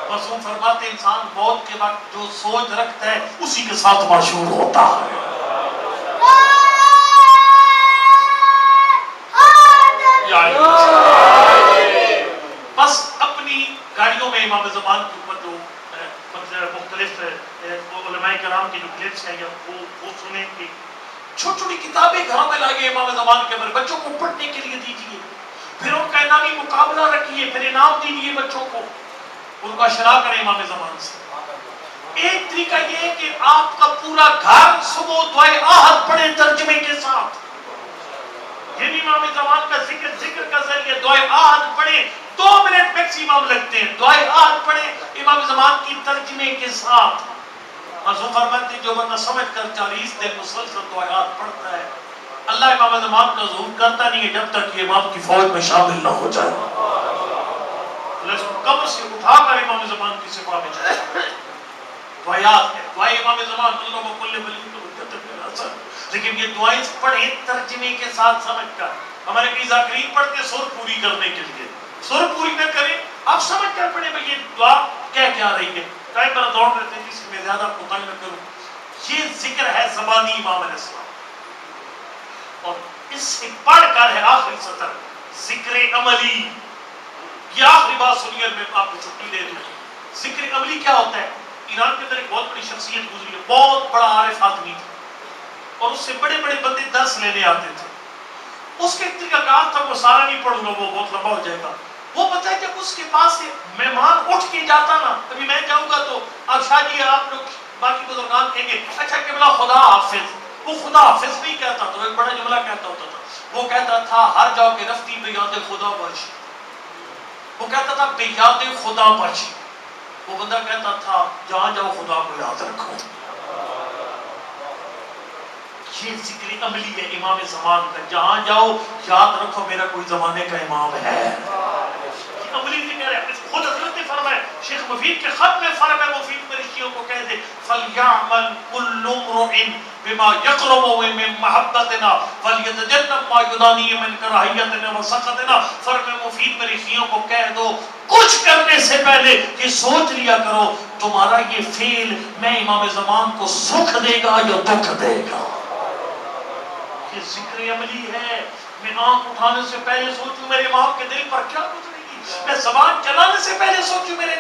بس وہ فرماتے انسان موت کے وقت جو سوچ رکھتا ہے اسی کے ساتھ معشور ہوتا ہے۔ بس اپنی گاڑیوں میں امام زمان کے اوپر جو مختلف علماء کرام کے جو کلپس ہیں وہ سنیں گے، چھوٹی چھوٹی کتابیں گھروں میں لائیے امام زمان کے بارے بچوں کو پڑھنے کے لیے دیجیے، پھر ان کا انعامی مقابلہ رکھیے، پھر انعام دیجیے بچوں کو، ان کو اشراء کریں امام زمان سے۔ ایک طریقہ یہ ہے کہ آپ کا پورا گھر صبح دعائے آہد پڑھے ترجمے کے ساتھ، یعنی امام زمان کا ذکر کا ذریعہ دعائے آہد پڑھے، 2 منٹ میکسیمم لگتے ہیں، دعائے آہد پڑھے امام زمان کی ترجمے کے ساتھ۔ حضور فرماتے ہیں جو بندہ سمجھ کر 40 دن مسلسل دعائے آہد پڑھتا ہے، اللہ امام زمان کا ظہور کرتا نہیں ہے جب تک یہ امام کی فوج میں شامل نہ ہو جائے۔ اللہ اس کو قبر سے اٹھا کر امام زمان کی صفحہ میں چڑھا، دعایات ہے، دعائے امام زمان اللہ مکل ولی کو لیکن یہ دعائیں پڑھیں ترجمے کے ساتھ سمجھ کر۔ ہمارے کئی ذاکرین پڑھتے سر پوری کرنے کے لیے، سر پوری نہ کریں، آپ سمجھ کر پڑھیں بھئی یہ دعا کیا رہی ہے۔ ٹائم پر دوڑ رہتے ہیں جس میں زیادہ کو تنگ نہ کروں، یہ ذکر ہے زبانی امام علیہ السلام، اور اس سے پڑھ کر ہے آخری سطر ذکر عملی۔ یہ آخری بات سنیے، میں آپ کو چھٹی دے دوں۔ ذکر عملی کیا ہوتا ہے؟ ایران کے اندر ایک بہت بڑی شخصیت گزری ہے، بہت بڑا عارف آدمی تھا، اور اس سے بڑے بڑے بندے درس لینے آتے تھے۔ اس کے طریقہ کار تھا، وہ سارا نہیں پڑھوں گا، وہ بہت لمبا ہو جائے گا. وہ پتہ ہے جب اس کے پاس سے مہمان اٹھ کے جاتا نا، ابھی میں جاؤں گا تو اب شاہ جی آپ لوگ باقی بزرگان کہیں گے اچھا قبلہ خدا حافظ. وہ خدا حافظ نہیں کہتا تھا، ایک بڑا جملہ کہتا ہوتا تھا. وہ کہتا تھا ہر جاؤ کے رفتی بے یاد خدا بچ. وہ کہتا تھا بے یاد خدا بچ. وہ بندہ کہتا تھا جہاں جاؤ خدا کو یاد رکھو. یہ ذکر عملی ہے امام زمان کا، جہاں جاؤ یاد رکھو میرا کوئی زمانے کا امام ہے. یہ عملی ذکر ہے. خود حضرت نے فرمایا، شیخ مفید کے خط میں فرمایا، مفید میرے شیعوں کو کہہ دے فَلْيَعْمَلْ كُلُّ امْرُئٍ بِمَا يَقْرُبُ مِنْ مَحَبَّتِنَا وَلْيَتَجَنَّبْ مَا يُدَانِيهِ مِنْ كَرَاهِيَّتِنَا وَسَخَطِنَا. فرمایا مفید میرے شیعوں کو کہہ دو کچھ کرنے سے پہلے یہ سوچ لیا کرو تمہارا یہ فعل میں امام زمان کو سکھ دے گا یا دکھ دے گا. یہ ذکر عملی ہے. میں آنکھ اٹھانے سے پہلے سوچوں میرے امام کے دل پر کیا گزرے گی. میں زبان چلانے سے پہلے سوچوں میرے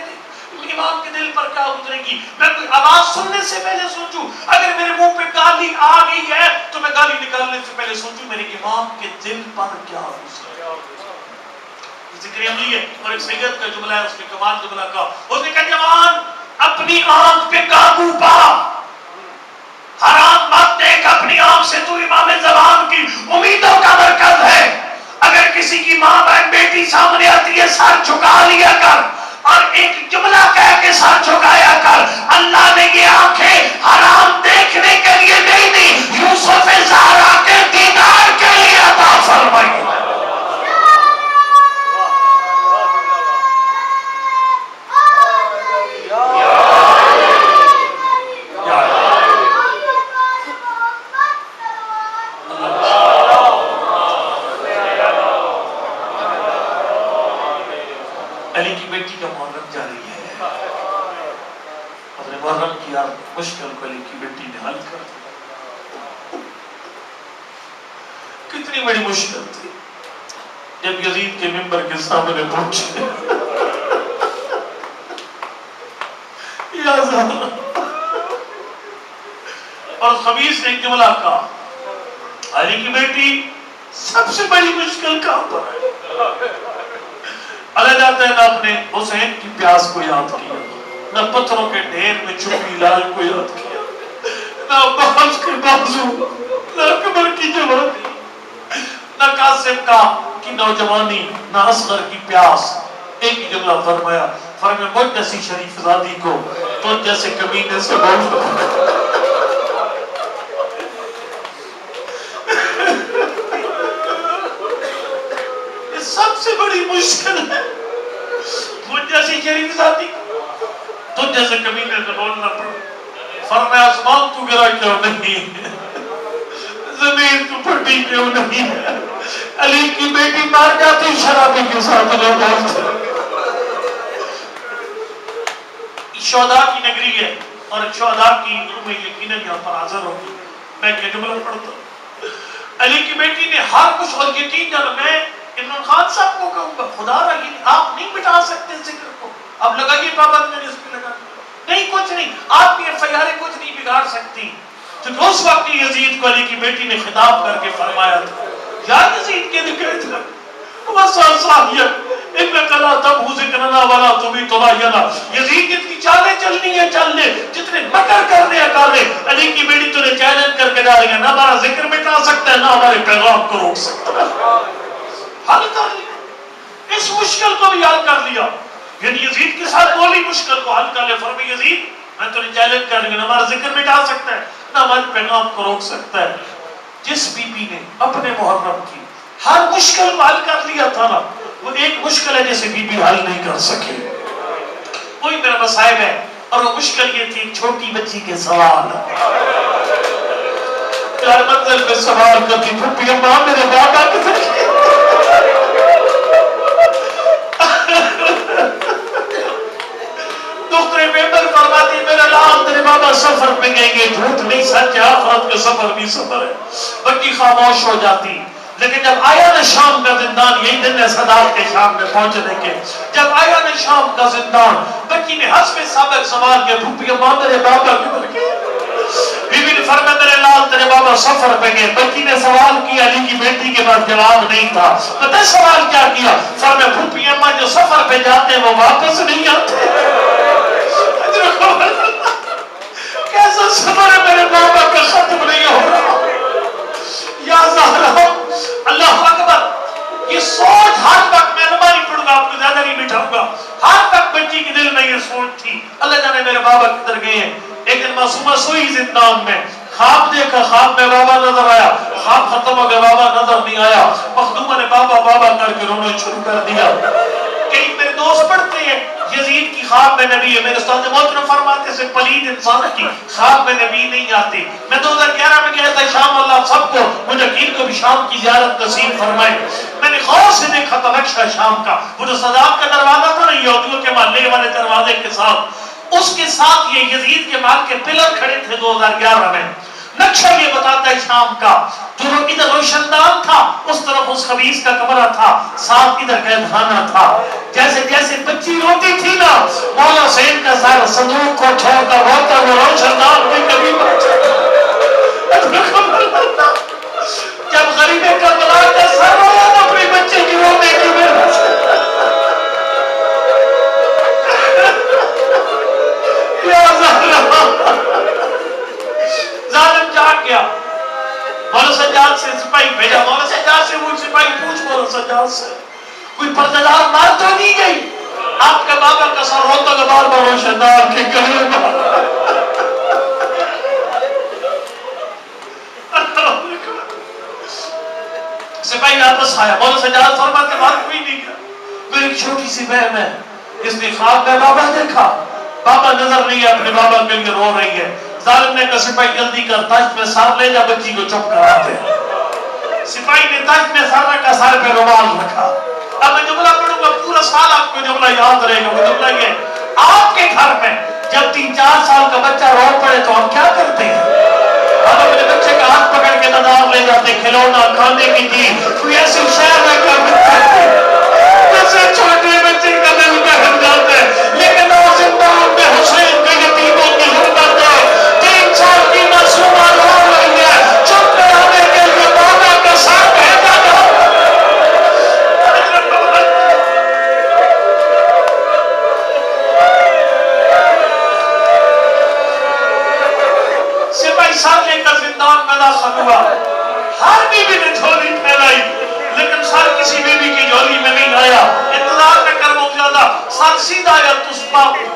امام کے دل پر کیا گزرے گی. میں کوئی آواز سننے سے پہلے سوچوں اگر میرے منہ پہ گالی آ گئی ہے تو میں گالی نکالنے سے پہلے سوچوں میرے امام کے دل پر کیا گزرے گا. ذکر عملی ہے. اور ایک سید کا جملہ ہے، اس نے کمال جملہ کہا، اس نے کہا جوان اپنی آنکھ پہ قابو پا، حرام مت دیکھ. اپنی آنکھ سے تو امام زمان کی امیدوں کا مرکز ہے. اگر کسی کی ماں بہن بیٹی سامنے آتی ہے سر جھکا لیا کر اور ایک جملہ کہہ کے سر جھکایا کر. اللہ نے یہ آنکھیں حرام دیکھنے کے لیے نہیں دی، یوسف زہرا کے دیدار کے لیے عطا فرمائی. علی کی بیٹی کا محرم جاری ہے. اپنے محرم کی ہر مشکل کو علی کی بیٹی نے حل کر دیا. کتنی بڑی مشکل تھی جب یزید کے منبر کے سامنے پہنچے. یا زہرا. اور خبیث نے ایک جملہ کہا، علی کی بیٹی سب سے بڑی مشکل کہاں پر ہے. اللہ جاتا ہے نہ اپنے حسین کی پیاس کو یاد کیا، نہ پتھروں کے ڈھیر میں چھپی لال کو یاد کیا، نہ عباس کے بازو، نہ اکبر کی جوانی، نہ قاسم کا کی نوجوانی، نہ اصغر کی پیاس. ایک ہی جملہ فرمایا، فرمایا مجھ جیسی شریف زادی کو تو جیسے کمینے سے بول. سب سے بڑی مشکل ہے مجھ جیسی شریف ذاتی تو جیسے کمینے سے بولنا پڑا. فرمایا آسمان تو گرا کیوں نہیں ہے، زمین تو پھٹی کیوں نہیں ہے. علی کی بیٹی مار جاتی شرابی کے ساتھ لوگ. شہداء کی نگری ہے اور شہداء کی روح یقیناً یہاں پر حاضر ہوگی. میں کیا جملہ پڑھتا ہوں، علی کی بیٹی نے ہر کچھ اور یقین جانا. میں عمران خان صاحب کو کہوں گا خدا رہی آپ نہیں مٹا سکتے ذکر کو. اب لگائیے پابند میں نے اس پہ لگا نہیں، کچھ نہیں. آپ کی FIR کچھ نہیں بگاڑ سکتی. کیونکہ اس وقت یزید کو علی کی بیٹی نے خطاب کر کے فرمایا تھا، یا یزید کے نکلے تھا وَسَا صَاحِيَ اِنَّكَ لَا تَبْهُ ذِكْرَنَا وَلَا تُمِيتُ رَأْيَنَا. یزید جتنی چالیں چلنی ہے چل لے، جتنے مکر کرنے ہیں کر لے. علی کی بیٹی تو نے چیلنج کر کے ڈال گیا، نہ ہمارا ذکر مٹا سکتا ہے نہ ہمارے پیغام کو روک سکتا ہے. حل کر لیا، اس مشکل کو بھی حل کر لیا. یعنی یزید کے ساتھ بولی مشکل کو حل کر لیا. فرمایا یزید میں تو نے چیلنج کر لیا، نہ ہمارا ذکر مٹا سکتا ہے نہ ہمارے پیغام کو روک سکتا ہے. جس بی بی نے اپنے محرم کی ہر مشکل کو حل کر لیا تھا نا، وہ ایک مشکل ہے جسے بی بی حل نہیں کر سکے. وہی میرا مصائب ہے. اور وہ مشکل یہ تھی ایک چھوٹی بچی کے سوال. ہر منزل میں سوال کرتی پھپھی اماں میرے بابا کدھر گئے. دوسرے ممبر فرماتی میرا لال تیرے بابا سفر پہ گئے گے. جھوٹ نہیں سچ ہے، آخرت کا سفر بھی سفر ہے. بچی خاموش ہو جاتی. لیکن جب آیا نا شام کا زندان، یہی دن ہے صداقت کے شام میں پہنچنے کے، جب آیا نا شام کا زندان، بچی نے حسب سابق سوال کیا پھپھی اماں میرے بابا کدھر گئے. بی بی نے فرمایا میرے لال تیرے بابا سفر پہ گئے. بچی نے سوال کیا, علی کی بیٹی کے پاس جواب نہیں تھا. پتہ سوال کیا کیا؟ فرمایا پھوپھی اماں جو سفر پہ جاتے ہیں وہ واپس نہیں آتے. کیسا سفر ہے میرے بابا کا ختم نہیں ہو رہا. یا زہرا اللہ اکبر. یہ سوچ ہر وقت, میں نماز نہیں پڑھوں گا, آپ کو زیادہ نہیں بٹھاؤں گا, ہر وقت بچی کے دل میں یہ سوچ تھی. اللہ جانے میرے بابا کدھر گئے ہیں. ایک دن معصومہ سوئی زندان میں, خواب دیکھا, خواب میں بابا نظر آیا, خواب ختم ہو گیا, بابا نظر نہیں آیا. مخدومہ نے بابا بابا کر کے رونا شروع کر دیا. کئی میرے دوست پڑھتے ہیں یزید کی خواب میں نبی ہے. میرے استاد محترم فرماتے سے پلید انسان کی خواب میں نبی نہیں آتے. میں 2011 میں کہتا شام اللہ سب کو مجاہدین کو بھی شام کی زیارت نصیب فرمائے. میں نے غور سے دیکھا تھا نقشہ شام کا, وہ جو صداق کا دروازہ تھا نا یہودیوں کے محلے والے دروازے کے ساتھ, اس کے ساتھ یہ یزید کے محل کے پلر کھڑے تھے 2011 میں. نقشہ یہ بتاتا ہے شام کا, جو ادھر روشن دان تھا اس طرف اس خبیث کا کمرہ تھا, ساتھ ادھر قید خانہ تھا. جیسے جیسے بچی روتی تھی نا, مولا حسین کا سر صندوق کو چھوڑ کر روتا وہ روشن دان میں کبھی جب غریب کربلا کا سر رویا تو اپنی بچے کی رونے کی وجہ سے یا زہرا ظالم جاگ گیا. مولا سجاد سے سپاہی بھیجا, مولا سجاد سے وہ سپاہی پوچھ مولا سجاد سے کوئی پردہ دار مار تو نہیں گئی؟ آپ کا بابا کا سر روتا کا بار بار روشن دار کے گلے میں. سپاہی واپس آیا, مولا سجاد فرماتے مار کوئی نہیں گیا, میری ایک چھوٹی سی بہن ہے, اس نے خواب میں بابا دیکھا, بابا نظر نہیں ہے, اپنے بابا کے لیے رو رہی ہے. ظالم نے کہا سپاہی جلدی کر, تاج میں سر لے جا, بچی کو چپ کراتے. سپاہی نے تاج میں سر رکھا, سر پہ رومال رکھا. اب میں جملہ پڑھوں گا, پورا سال آپ کو جملہ یاد رہے گا. وہ جملہ یہ, آپ کے گھر میں جب 3-4 سال کا بچہ رو پڑے تو ہم کیا کرتے ہیں؟ ہم اپنے بچے کا ہاتھ پکڑ کے دادار لے جاتے, کھلونا کھانے کی چیز کوئی ایسی شہر میں کرتے, جیسے چھوٹے بچے کا دل بہل جاتا ہے. لیکن وہ زندان میں حسین کے یتیموں کی حرمت ہے. 3 سال کی معصومہ رو رہی ہے, چپ کرانے کے لیے بابا کا سر بھیجا تھا. سپاہی سر لے کر زندان میں داخل ہوا. ہر بیوی نے جھولی پھیلائی, لیکن سر کسی بیوی کی جھولی میں نہیں آیا. انتظار میں کر بہت زیادہ, سر سیدھا آیا تو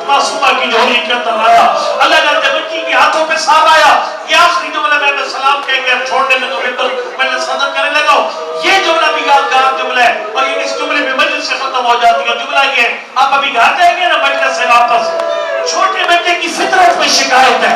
معصومہ کی جھولی کے اندر آیا. اللہ جانتے بچی کے ہاتھوں پہ سر آیا. یہ آخری جملہ میں سلام کہہ کے چھوڑنے لگا, میں نے صدر کرنے لگا. یہ جملہ بھی یادگار جملہ ہے, اور یہ اس جملے میں مجلس سے ختم ہو جاتی ہے. جملہ یہ ہے, آپ ابھی گھر جائیں گے نا مجلس سے واپس, چھوٹے بچے کی فطرت میں شکایت ہے.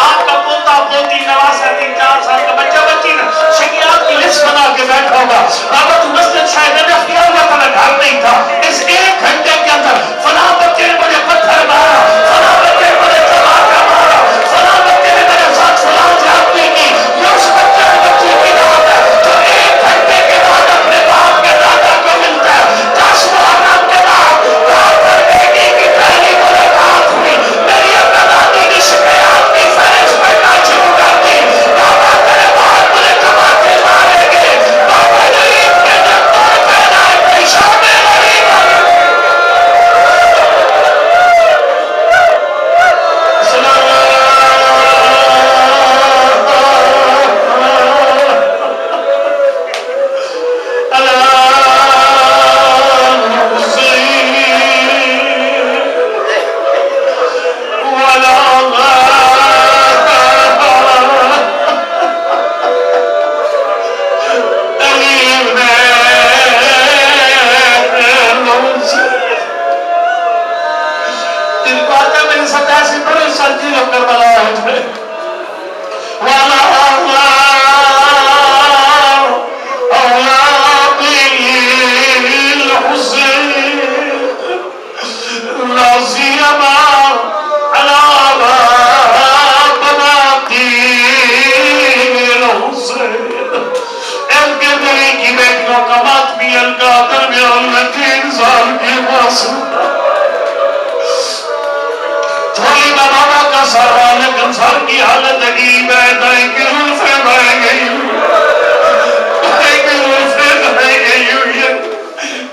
آپ کا پوتا پوتی نواز ہے, 3-4 سال کا بچہ بچی نا شکیات کی لسٹ بنا کے بیٹھا ہوگا. بابا تو مسجد شاید نے خیال ہوا تھا, گھر نہیں تھا. اس 1 گھنٹے کے اندر فلاں بچے نے مجھے پتھر مارا, فلاں بچے نے مجھے چلاکا مارا, فلاں بچے نے میرے ساتھ فلاں زیادتی کی. یہ اس بچے نے بچی کی رات ہے جو 1 گھنٹے کے بعد اپنے باپ کے دادا کو ملتا ہے. 10 محرم کے بعد رات بھر بیٹی کی پہلی ملاقات ہوئی. میری اپنا دادی کی شکایات کی فہرست پڑھنا شروع کر دی. بابا تیرے بعد مجھے کماتے مارے گے, بابا غریب کے جب توڑ پہنائے پیشاب میں غریب سارا لیکن سر کی حالت عجیب ہے، دائیں کی روح سے بہ گئی، دائیں کی روح سے بہ گئی ہوئی ہے،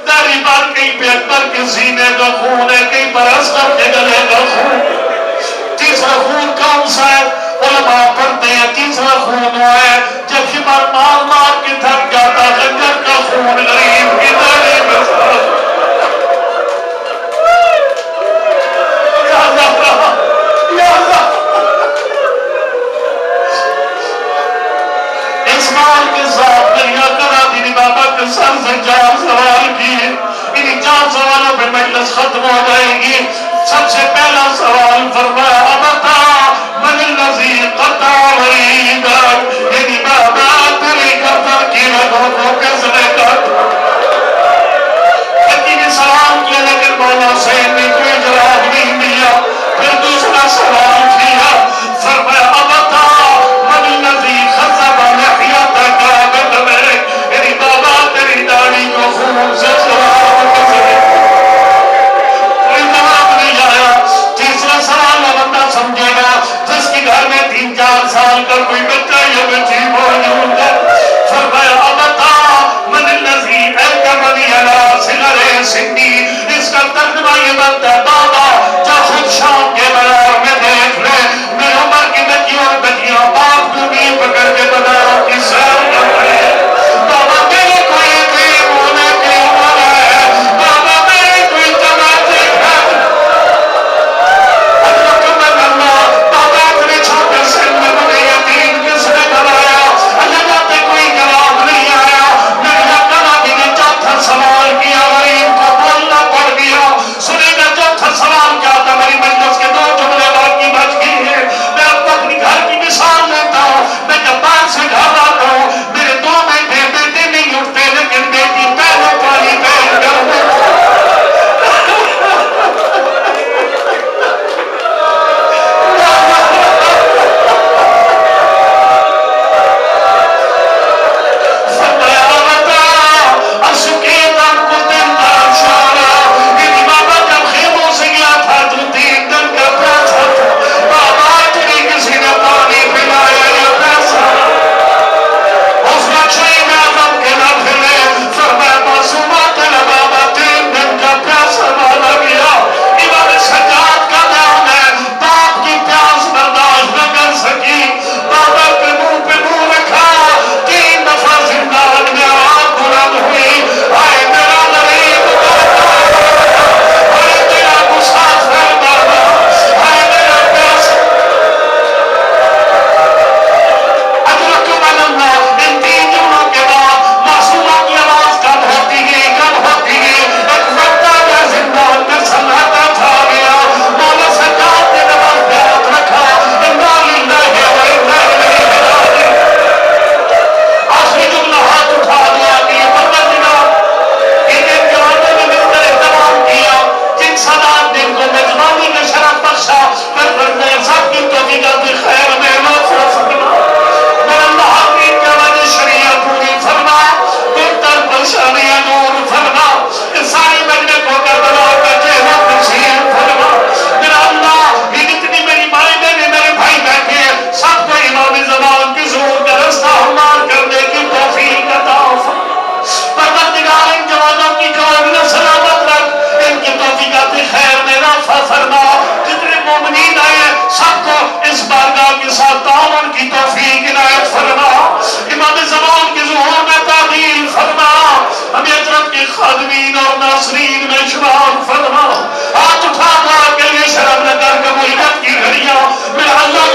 داری بات کہیں پہ اکبر کے سینے کا خون ہے، کہیں پر اصغر کے گلے کا خون ہے۔ تیسرا خون کون سا ہے؟ علماء پڑھتے ہیں تیسرا خون ہوا ہے جب شمار مار مار کے تھک جاتا خنجر کا خون غریب کی داڑھی میں سا۔ یا اللہ یا اللہ، اسماعیل کے ساتھ میری آقا دینی بابا کے سر سے 4 سوال کیے، انہی 4 سوالوں پہ مجلس ختم ہو جائے گی۔ سب سے پہلا سوال فرمایا ابتا من الذی قطع وعیدک، یعنی بابا تیری گردن کی رگوں کو کس نے کاٹا؟ حکیم نے سوال کیا لیکن مولا حسین نے کوئی جواب نہیں دیا۔ پھر دوسرا سوال کیا، فرمایا ابتا من الذی خضب لحیتک بدمک، یعنی بابا تیری داڑھی کو خون سے سوال کس نے؟ کوئی جواب نہیں آیا۔ تیسرا سوال وہ بندہ سمجھے گا جس کے گھر میں 3-4 سال کا کوئی بچہ یا بچی موجود ہے۔ فرمایا ابتا من الذی الکمنی علی صغر سنی، اس کا ترجمہ یہ بنتا ہے بابا جا خود شام کے بازار میں دیکھ لے میری عمر کی بچیوں اور بچیاں باپ کو بھی پکڑ کے بازاروں کی سیر کر رہے ہیں۔ بابا میری کوئی دین ہونے کی عمر ہے، بابا میری کوئی تماچے کھانے بابا اتنے چھوٹے سن میں مجھے یتیم کس نے بنایا؟ اللہ جاتے کوئی جواب نہیں آیا۔ میری آقا نے 4تھا سوال کیا، غریب کو بولنا پڑ گیا۔ سنے گا 4تھا سوال کیا تھا؟ میری مجلس کے 2 جملے باقی بچ گئی ہیں۔ میں اب اپنی گھر کی مثال لیتا ہوں۔ میں جب باہر سے گھر آتا ہوں میرے 2 بیٹے نہیں اٹھتے لیکن بیٹی پہلے پالی پہن کر خادمین اور ناصرین میں شمار فرما، ہاتھ اٹھا کے لیے شرم نہ کر قبولیت کی گھڑیاں میرا اللہ